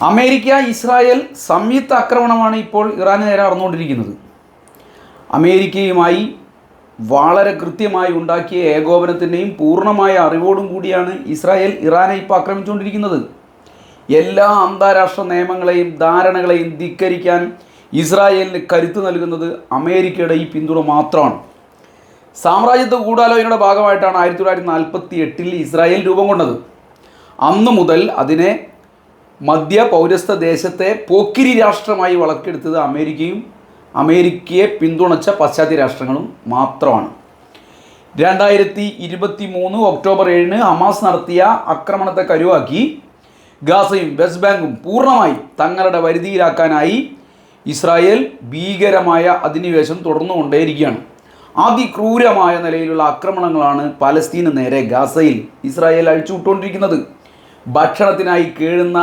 America Israel സംയുക്ത ആക്രമണമാണ് ഇപ്പോൾ ഇറാന് നേരെ നടന്നുകൊണ്ടിരിക്കുന്നത്. അമേരിക്കയുമായി വളരെ കൃത്യമായി ഉണ്ടാക്കിയ ഏകോപനത്തിൻ്റെയും പൂർണ്ണമായ അറിവോടും കൂടിയാണ് ഇസ്രായേൽ ഇറാനെ ഇപ്പോൾ ആക്രമിച്ചുകൊണ്ടിരിക്കുന്നത്. എല്ലാ അന്താരാഷ്ട്ര നിയമങ്ങളെയും ധാരണകളെയും ധിക്കരിക്കാൻ ഇസ്രായേലിന് കരുത്ത് നൽകുന്നത് അമേരിക്കയുടെ ഈ പിന്തുണ മാത്രമാണ്. സാമ്രാജ്യത്വ ഗൂഢാലോചനയുടെ ഭാഗമായിട്ടാണ് 1948 ഇസ്രായേൽ രൂപം കൊണ്ടത്. അന്നു മുതൽ അതിനെ മധ്യ പൗരസ്ത്യ ദേശത്തെ പോക്കിരി രാഷ്ട്രമായി വളർത്തിയെടുത്തത് അമേരിക്കയും അമേരിക്കയെ പിന്തുണച്ച പാശ്ചാത്യ രാഷ്ട്രങ്ങളും മാത്രമാണ്. 2023 ഒക്ടോബർ 7 ഹമാസ് നടത്തിയ ആക്രമണത്തെ കരുവാക്കി ഗാസയും വെസ്റ്റ് ബാങ്കും പൂർണ്ണമായി തങ്ങളുടെ വരുതിയിലാക്കാനായി ഇസ്രായേൽ ഭീകരമായ അധിനിവേശം തുടർന്നുകൊണ്ടേയിരിക്കുകയാണ്. അതിക്രൂരമായ നിലയിലുള്ള ആക്രമണങ്ങളാണ് പലസ്തീന് നേരെ ഗാസയിൽ ഇസ്രായേൽ അഴിച്ചുവിട്ടുകൊണ്ടിരിക്കുന്നത്. ഭക്ഷണത്തിനായി കേഴുന്ന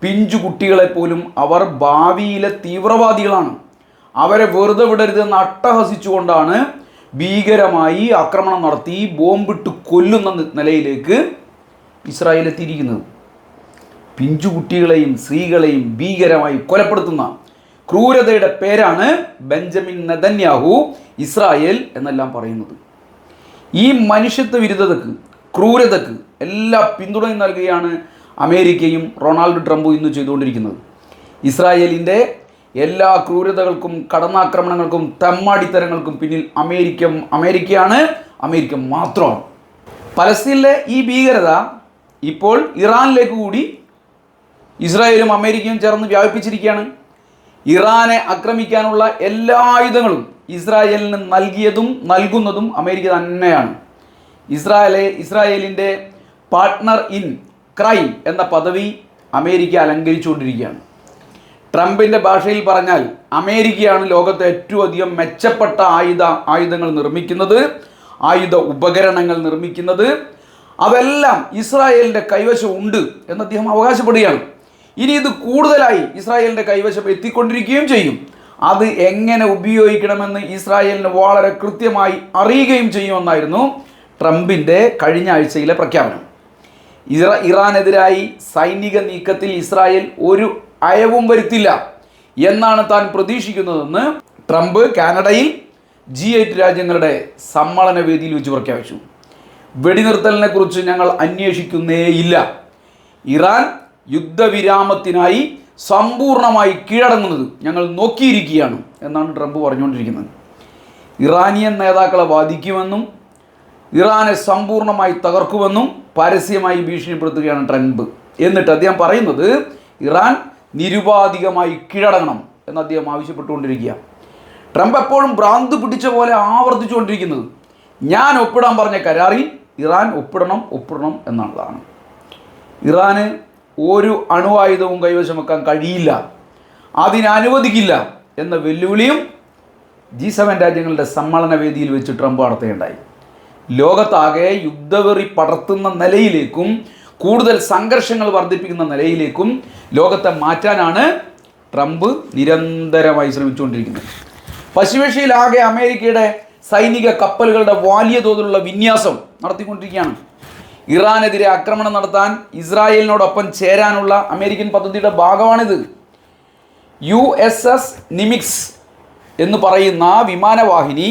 പിഞ്ചു കുട്ടികളെപ്പോലും അവർ ഭാവിയിലെ തീവ്രവാദികളാണ്, അവരെ വെറുതെ വിടരുതെന്ന് അട്ടഹസിച്ചുകൊണ്ടാണ് ഭീകരമായി ആക്രമണം നടത്തി ബോംബിട്ട് കൊല്ലുന്ന നിലയിലേക്ക് ഇസ്രായേൽ എത്തിയിരിക്കുന്നത്. പിഞ്ചു കുട്ടികളെയും സ്ത്രീകളെയും ഭീകരമായി കൊലപ്പെടുത്തുന്ന ക്രൂരതയുടെ പേരാണ് ബെഞ്ചമിൻ നെതന്യാഹു ഇസ്രായേൽ എന്നെല്ലാം പറയുന്നത്. ഈ മനുഷ്യത്വ വിരുദ്ധതയ്ക്ക്, ക്രൂരതയ്ക്ക് എല്ലാ പിന്തുണയും നൽകുകയാണ് അമേരിക്കയും റൊണാൾഡ് ട്രംപും ഇന്ന് ചെയ്തുകൊണ്ടിരിക്കുന്നത്. ഇസ്രായേലിൻ്റെ എല്ലാ ക്രൂരതകൾക്കും കടന്നാക്രമണങ്ങൾക്കും തെമ്മാടിത്തരങ്ങൾക്കും പിന്നിൽ അമേരിക്കയാണ്, അമേരിക്ക മാത്രമാണ്. പലസ്തീനിലെ ഈ ഭീകരത ഇപ്പോൾ ഇറാനിലേക്ക് കൂടി ഇസ്രായേലും അമേരിക്കയും ചേർന്ന് വ്യാപിപ്പിച്ചിരിക്കുകയാണ്. ഇറാനെ ആക്രമിക്കാനുള്ള എല്ലാ ആയുധങ്ങളും ഇസ്രായേലിന് നൽകിയതും നൽകുന്നതും അമേരിക്ക തന്നെയാണ്. ഇസ്രായേലിൻ്റെ പാർട്ട്ണർ ഇൻ ക്രൈം എന്ന പദവി അമേരിക്ക അലങ്കരിച്ചുകൊണ്ടിരിക്കുകയാണ്. ട്രംപിൻ്റെ ഭാഷയിൽ പറഞ്ഞാൽ അമേരിക്കയാണ് ലോകത്തെ ഏറ്റവും അധികം മെച്ചപ്പെട്ട ആയുധങ്ങൾ നിർമ്മിക്കുന്നത്, ആയുധ ഉപകരണങ്ങൾ നിർമ്മിക്കുന്നത്. അതെല്ലാം ഇസ്രായേലിൻ്റെ കൈവശം ഉണ്ട് എന്ന് അദ്ദേഹം അവകാശപ്പെടുകയാണ്. ഇനി ഇത് കൂടുതലായി ഇസ്രായേലിൻ്റെ കൈവശം എത്തിക്കൊണ്ടിരിക്കുകയും ചെയ്യും. അത് എങ്ങനെ ഉപയോഗിക്കണമെന്ന് ഇസ്രായേലിന് വളരെ കൃത്യമായി അറിയുകയും ചെയ്യുമെന്നായിരുന്നു ട്രംപിൻ്റെ കഴിഞ്ഞ ആഴ്ചയിലെ പ്രഖ്യാപനം. ഇറാനെതിരായി സൈനിക നീക്കത്തിൽ ഇസ്രായേൽ ഒരു അയവും വരുത്തില്ല എന്നാണ് താൻ പ്രതീക്ഷിക്കുന്നതെന്ന് ട്രംപ് കാനഡയിൽ G8 രാജ്യങ്ങളുടെ സമ്മേളന വേദിയിൽ വെച്ച് പ്രഖ്യാപിച്ചു. വെടിനിർത്തലിനെ കുറിച്ച് ഞങ്ങൾ അന്വേഷിക്കുന്നേയില്ല. ഇറാൻ യുദ്ധവിരാമത്തിനായി സമ്പൂർണ്ണമായി കീഴടങ്ങുന്നത് ഞങ്ങൾ നോക്കിയിരിക്കുകയാണ് എന്നാണ് ട്രംപ് പറഞ്ഞുകൊണ്ടിരിക്കുന്നത്. ഇറാനിയൻ നേതാക്കളെ വധിക്കുമെന്നും ഇറാനെ സമ്പൂർണ്ണമായി തകർക്കുമെന്നും പരസ്യമായി ഭീഷണിപ്പെടുത്തുകയാണ് ട്രംപ്. എന്നിട്ട് അദ്ദേഹം പറയുന്നത് ഇറാൻ നിരുപാധികമായി കീഴടങ്ങണം എന്ന് അദ്ദേഹം ആവശ്യപ്പെട്ടുകൊണ്ടിരിക്കുക. ട്രംപ് എപ്പോഴും ഭ്രാന്ത് പിടിച്ച പോലെ ആവർത്തിച്ചുകൊണ്ടിരിക്കുന്നത് ഞാൻ ഒപ്പിടാൻ പറഞ്ഞ കരാറിൽ ഇറാൻ ഒപ്പിടണം എന്നുള്ളതാണ്. ഇറാന് ഒരു അണുവായുധവും കൈവശം വെക്കാൻ കഴിയില്ല, അതിനനുവദിക്കില്ല എന്ന വെല്ലുവിളിയും G7 രാജ്യങ്ങളുടെ സമ്മേളന വേദിയിൽ വെച്ച് ട്രംപ് നടത്തുകയുണ്ടായി. ലോകത്താകെ യുദ്ധവെറി പടർത്തുന്ന നിലയിലേക്കും കൂടുതൽ സംഘർഷങ്ങൾ വർദ്ധിപ്പിക്കുന്ന നിലയിലേക്കും ലോകത്തെ മാറ്റാനാണ് ട്രംപ് നിരന്തരമായി ശ്രമിച്ചുകൊണ്ടിരിക്കുന്നത്. പശ്ചിമേഷ്യയിലാകെ അമേരിക്കയുടെ സൈനിക കപ്പലുകളുടെ വലിയ തോതിലുള്ള വിന്യാസം നടത്തിക്കൊണ്ടിരിക്കുകയാണ്. ഇറാനെതിരെ ആക്രമണം നടത്താൻ ഇസ്രായേലിനോടൊപ്പം ചേരാനുള്ള അമേരിക്കൻ പദ്ധതിയുടെ ഭാഗമാണിത്. USS നിമിറ്റ്സ് എന്ന് പറയുന്ന വിമാനവാഹിനി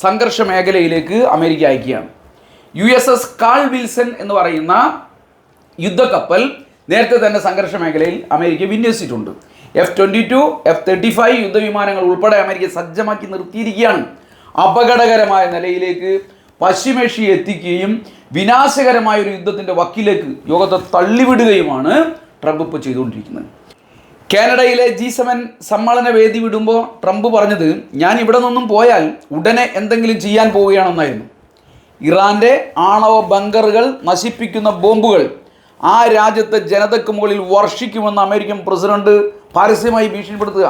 സംഘർഷ മേഖലയിലേക്ക് അമേരിക്ക അയക്കുകയാണ്. USS കാൾ വിൽസൺ എന്ന് പറയുന്ന യുദ്ധക്കപ്പൽ നേരത്തെ തന്നെ സംഘർഷ മേഖലയിൽ അമേരിക്ക വിന്യസിച്ചിട്ടുണ്ട്. F-22, F-35 യുദ്ധവിമാനങ്ങൾ ഉൾപ്പെടെ അമേരിക്ക സജ്ജമാക്കി നിർത്തിയിരിക്കുകയാണ്. അപകടകരമായ നിലയിലേക്ക് പശ്ചിമേഷ്യയെ എത്തിക്കുകയും വിനാശകരമായ ഒരു യുദ്ധത്തിൻ്റെ വക്കിലേക്ക് യോഗത്തെ തള്ളിവിടുകയുമാണ് ട്രംപ് ഇപ്പോൾ ചെയ്തുകൊണ്ടിരിക്കുന്നത്. കാനഡയിലെ G7 സമ്മേളന വേദി വിടുമ്പോൾ ട്രംപ് പറഞ്ഞത് ഞാൻ ഇവിടെ നിന്നും പോയാൽ ഉടനെ എന്തെങ്കിലും ചെയ്യാൻ പോവുകയാണെന്നായിരുന്നു. ഇറാൻ്റെ ആണവ ബങ്കറുകൾ നശിപ്പിക്കുന്ന ബോംബുകൾ ആ രാജ്യത്തെ ജനതയ്ക്ക് മുകളിൽ വർഷിക്കുമെന്ന് അമേരിക്കൻ പ്രസിഡന്റ് പരസ്യമായി ഭീഷണിപ്പെടുത്തുക.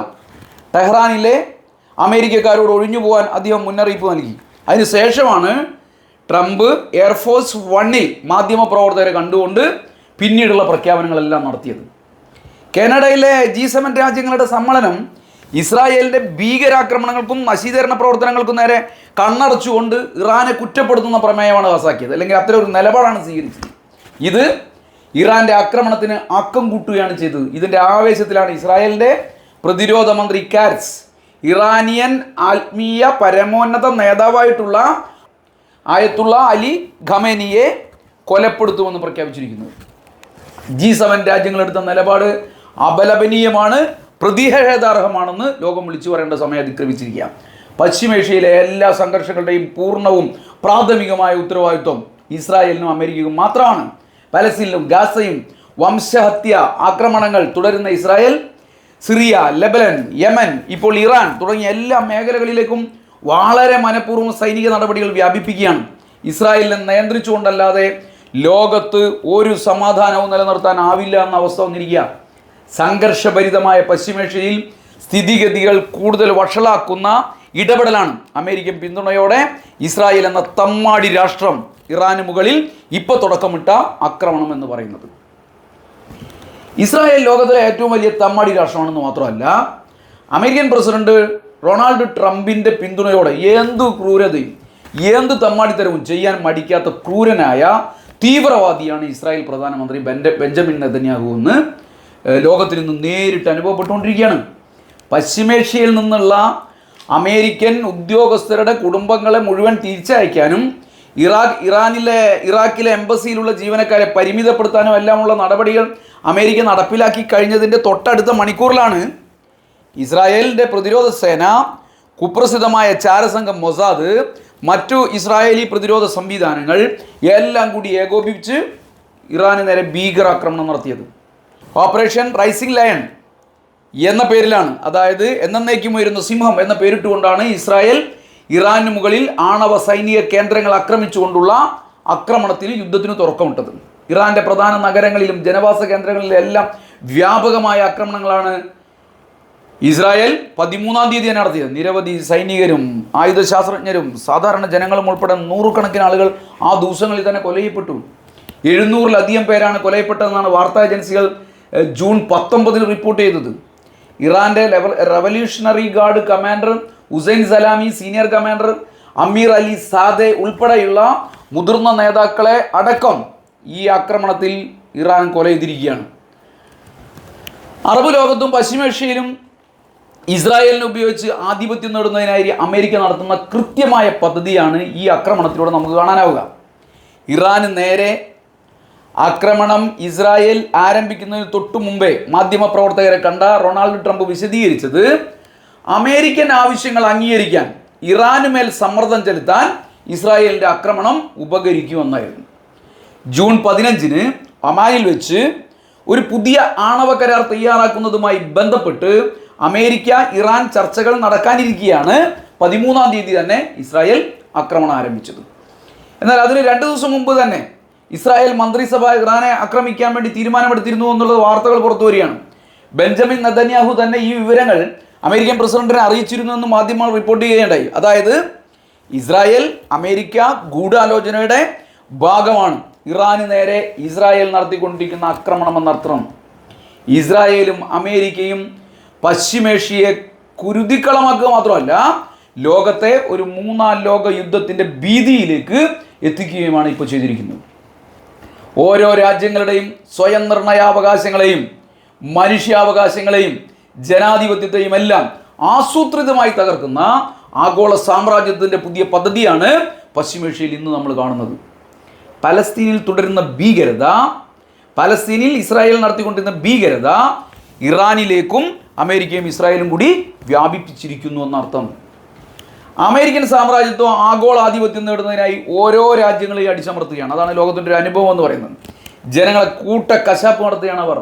ടെഹ്റാനിലെ അമേരിക്കക്കാരോട് ഒഴിഞ്ഞു പോകാൻ അദ്ദേഹം മുന്നറിയിപ്പ് നൽകി. അതിനുശേഷമാണ് ട്രംപ് എയർഫോഴ്സ് 1 മാധ്യമപ്രവർത്തകരെ കണ്ടുകൊണ്ട് പിന്നീടുള്ള പ്രഖ്യാപനങ്ങളെല്ലാം നടത്തിയത്. കാനഡയിലെ G7 രാജ്യങ്ങളുടെ സമ്മേളനം ഇസ്രായേലിൻ്റെ ഭീകരാക്രമണങ്ങൾക്കും നശീകരണ പ്രവർത്തനങ്ങൾക്കും നേരെ കണ്ണടച്ചുകൊണ്ട് ഇറാനെ കുറ്റപ്പെടുത്തുന്ന പ്രമേയമാണ് പാസാക്കിയത്, അല്ലെങ്കിൽ അത്തരം ഒരു നിലപാടാണ് സ്വീകരിച്ചത്. ഇത് ഇറാന്റെ ആക്രമണത്തിന് ആക്കം കൂട്ടുകയാണ് ചെയ്തത്. ഇതിന്റെ ആവേശത്തിലാണ് ഇസ്രായേലിന്റെ പ്രതിരോധ മന്ത്രി കാറ്റ്സ് ഇറാനിയൻ ആത്മീയ പരമോന്നത നേതാവായിട്ടുള്ള ആയത്തുള്ള അലി ഖമേനിയെ കൊലപ്പെടുത്തുമെന്ന് പ്രഖ്യാപിച്ചിരിക്കുന്നത്. G7 രാജ്യങ്ങളെടുത്ത നിലപാട് അപലപനീയമാണ്, പ്രതിഷേധാർഹമാണെന്ന് ലോകം വിളിച്ചു പറയേണ്ട സമയം അതിക്രമിച്ചിരിക്കുക. പശ്ചിമേഷ്യയിലെ എല്ലാ സംഘർഷങ്ങളുടെയും പൂർണ്ണവും പ്രാഥമികമായ ഉത്തരവാദിത്വം ഇസ്രായേലിനും അമേരിക്കയ്ക്കും മാത്രമാണ്. പലസ്തീനിലും ഗാസയും വംശഹത്യ ആക്രമണങ്ങൾ തുടരുന്ന ഇസ്രായേൽ സിറിയ, ലെബനൻ, യമൻ, ഇപ്പോൾ ഇറാൻ തുടങ്ങിയ എല്ലാ മേഖലകളിലേക്കും വളരെ മനഃപൂർവ്വം സൈനിക നടപടികൾ വ്യാപിപ്പിക്കുകയാണ്. ഇസ്രായേലിനെ നിയന്ത്രിച്ചുകൊണ്ടല്ലാതെ ലോകത്ത് ഒരു സമാധാനവും നിലനിർത്താനാവില്ല എന്ന അവസ്ഥ വന്നിരിക്കുക. സംഘർഷഭരിതമായ പശ്ചിമേഷ്യയിൽ സ്ഥിതിഗതികൾ കൂടുതൽ വഷളാക്കുന്ന ഇടപെടലാണ് അമേരിക്കൻ പിന്തുണയോടെ ഇസ്രായേൽ എന്ന തമ്മാടി രാഷ്ട്രം ഇറാന് മുകളിൽ ഇപ്പോൾ തുടക്കമിട്ട ആക്രമണം എന്ന് പറയുന്നത്. ഇസ്രായേൽ ലോകത്തിലെ ഏറ്റവും വലിയ തമ്മാടി രാഷ്ട്രമാണെന്ന് മാത്രമല്ല, അമേരിക്കൻ പ്രസിഡന്റ് ഡൊണാൾഡ് ട്രംപിൻ്റെ പിന്തുണയോടെ എന്തു ക്രൂരതയും എന്ത് തമ്മാടിത്തരവും ചെയ്യാൻ മടിക്കാത്ത ക്രൂരനായ തീവ്രവാദിയാണ് ഇസ്രായേൽ പ്രധാനമന്ത്രി ബെഞ്ചമിൻ നെതന്യാഹു എന്ന് ലോകത്തിൽ നിന്ന് നേരിട്ട് അനുഭവപ്പെട്ടുകൊണ്ടിരിക്കുകയാണ്. പശ്ചിമേഷ്യയിൽ നിന്നുള്ള അമേരിക്കൻ ഉദ്യോഗസ്ഥരുടെ കുടുംബങ്ങളെ മുഴുവൻ തിരിച്ചയക്കാനും ഇറാഖിലെ എംബസിയിലുള്ള ജീവനക്കാരെ പരിമിതപ്പെടുത്താനും എല്ലാമുള്ള നടപടികൾ അമേരിക്ക നടപ്പിലാക്കി കഴിഞ്ഞതിൻ്റെ തൊട്ടടുത്ത മണിക്കൂറിലാണ് ഇസ്രായേലിൻ്റെ പ്രതിരോധ സേന, കുപ്രസിദ്ധമായ ചാരസംഘം മൊസാദ്, മറ്റു ഇസ്രായേലി പ്രതിരോധ സംവിധാനങ്ങൾ എല്ലാം കൂടി ഏകോപിപ്പിച്ച് ഇറാന് നേരെ ഭീകരാക്രമണം നടത്തിയത്. ഓപ്പറേഷൻ റൈസിംഗ് ലയൺ എന്ന പേരിലാണ്, അതായത് എന്നേക്കും ഉയരുന്ന സിംഹം എന്ന പേരിട്ടുകൊണ്ടാണ് ഇസ്രായേൽ ഇറാന് മുകളിൽ ആണവ സൈനിക കേന്ദ്രങ്ങൾ ആക്രമിച്ചുകൊണ്ടുള്ള ആക്രമണത്തിൽ യുദ്ധത്തിന് തുടക്കമിട്ടത്. ഇറാന്റെ പ്രധാന നഗരങ്ങളിലും ജനവാസ കേന്ദ്രങ്ങളിലും എല്ലാം വ്യാപകമായ ആക്രമണങ്ങളാണ് ഇസ്രായേൽ 13-ാം തീയതി നടത്തിയത്. നിരവധി സൈനികരും ആയുധശാസ്ത്രജ്ഞരും സാധാരണ ജനങ്ങളും ഉൾപ്പെടെ നൂറുകണക്കിന് ആളുകൾ ആ ദിവസങ്ങളിൽ തന്നെ കൊലയപ്പെട്ടു. 700-ലധികം പേരാണ് കൊലയപ്പെട്ടതെന്നാണ് വാർത്താ ഏജൻസികൾ ജൂൺ 19 റിപ്പോർട്ട് ചെയ്തത്. ഇറാന്റെ revolutionary guard commander Hossein Salami, senior commander Amir Ali Zadeh ഉൾപ്പെടെയുള്ള മുതിർന്ന നേതാക്കളെ അടക്കം ഈ ആക്രമണത്തിൽ ഇറാൻ കൊല ചെയ്തിരിക്കുകയാണ്. അറബ് ലോകത്തും പശ്ചിമേഷ്യയിലും ഇസ്രായേലിനെ ഉപയോഗിച്ച് ആധിപത്യം നേടുന്നതിനായി അമേരിക്ക നടത്തുന്ന കൃത്യമായ പദ്ധതിയാണ് ഈ ആക്രമണത്തിലൂടെ നമുക്ക് കാണാനാവുക. ഇറാന് നേരെ ആക്രമണം ഇസ്രായേൽ ആരംഭിക്കുന്നതിന് തൊട്ടു മുമ്പേ മാധ്യമപ്രവർത്തകരെ കണ്ട റൊണാൾഡ് ട്രംപ് വിശദീകരിച്ചത് അമേരിക്കൻ ആവശ്യങ്ങൾ അംഗീകരിക്കാൻ ഇറാന് മേൽ സമ്മർദ്ദം ചെലുത്താൻ ഇസ്രായേലിൻ്റെ ആക്രമണം ഉപകരിക്കുമെന്നായിരുന്നു. ജൂൺ 15 ഒമാനിൽ വെച്ച് ഒരു പുതിയ ആണവ കരാർ തയ്യാറാക്കുന്നതുമായി ബന്ധപ്പെട്ട് അമേരിക്ക ഇറാൻ ചർച്ചകൾ നടക്കാനിരിക്കെയാണ് 13-ാം തീയതി തന്നെ ഇസ്രായേൽ ആക്രമണം ആരംഭിച്ചത്. എന്നാൽ അതിന് 2 ദിവസം മുമ്പ് തന്നെ ഇസ്രായേൽ മന്ത്രിസഭ ഇറാനെ ആക്രമിക്കാൻ വേണ്ടി തീരുമാനമെടുത്തിരുന്നു എന്നുള്ള വാർത്തകൾ പുറത്തു വരികയാണ്. ബെഞ്ചമിൻ നെതന്യാഹു തന്നെ ഈ വിവരങ്ങൾ അമേരിക്കൻ പ്രസിഡന്റിനെ അറിയിച്ചിരുന്നു എന്ന് മാധ്യമങ്ങൾ റിപ്പോർട്ട് ചെയ്യുകയുണ്ടായി. അതായത് ഇസ്രായേൽ അമേരിക്ക ഗൂഢാലോചനയുടെ ഭാഗമാണ് ഇറാന് നേരെ ഇസ്രായേൽ നടത്തിക്കൊണ്ടിരിക്കുന്ന ആക്രമണം എന്നർത്ഥം. ഇസ്രായേലും അമേരിക്കയും പശ്ചിമേഷ്യയെ കുരുതിക്കളമാക്കുക മാത്രമല്ല, ലോകത്തെ ഒരു 3-ാം ലോക യുദ്ധത്തിൻ്റെ ഭീതിയിലേക്ക് എത്തിക്കുകയുമാണ് ഇപ്പോൾ ചെയ്തിരിക്കുന്നത്. ഓരോ രാജ്യങ്ങളുടെയും സ്വയം നിർണയാവകാശങ്ങളെയും മനുഷ്യാവകാശങ്ങളെയും ജനാധിപത്യത്തെയും എല്ലാം ആസൂത്രിതമായി തകർക്കുന്ന ആഗോള സാമ്രാജ്യത്തിൻ്റെ പുതിയ പദ്ധതിയാണ് പശ്ചിമേഷ്യയിൽ ഇന്ന് നമ്മൾ കാണുന്നത്. പലസ്തീനിൽ തുടരുന്ന ഭീകരത, പലസ്തീനിൽ ഇസ്രായേൽ നടത്തിക്കൊണ്ടിരുന്ന ഭീകരത ഇറാനിലേക്കും അമേരിക്കയും ഇസ്രായേലും കൂടി വ്യാപിപ്പിച്ചിരിക്കുന്നു എന്നർത്ഥം. അമേരിക്കൻ സാമ്രാജ്യത്വം ആഗോളാധിപത്യം നേടുന്നതിനായി ഓരോ രാജ്യങ്ങളെയും അടിച്ചമർത്തുകയാണ്. അതാണ് ലോകത്തിൻ്റെ ഒരു അനുഭവം എന്ന് പറയുന്നത്. ജനങ്ങളെ കൂട്ട കശാപ്പ് നടത്തുകയാണ് അവർ.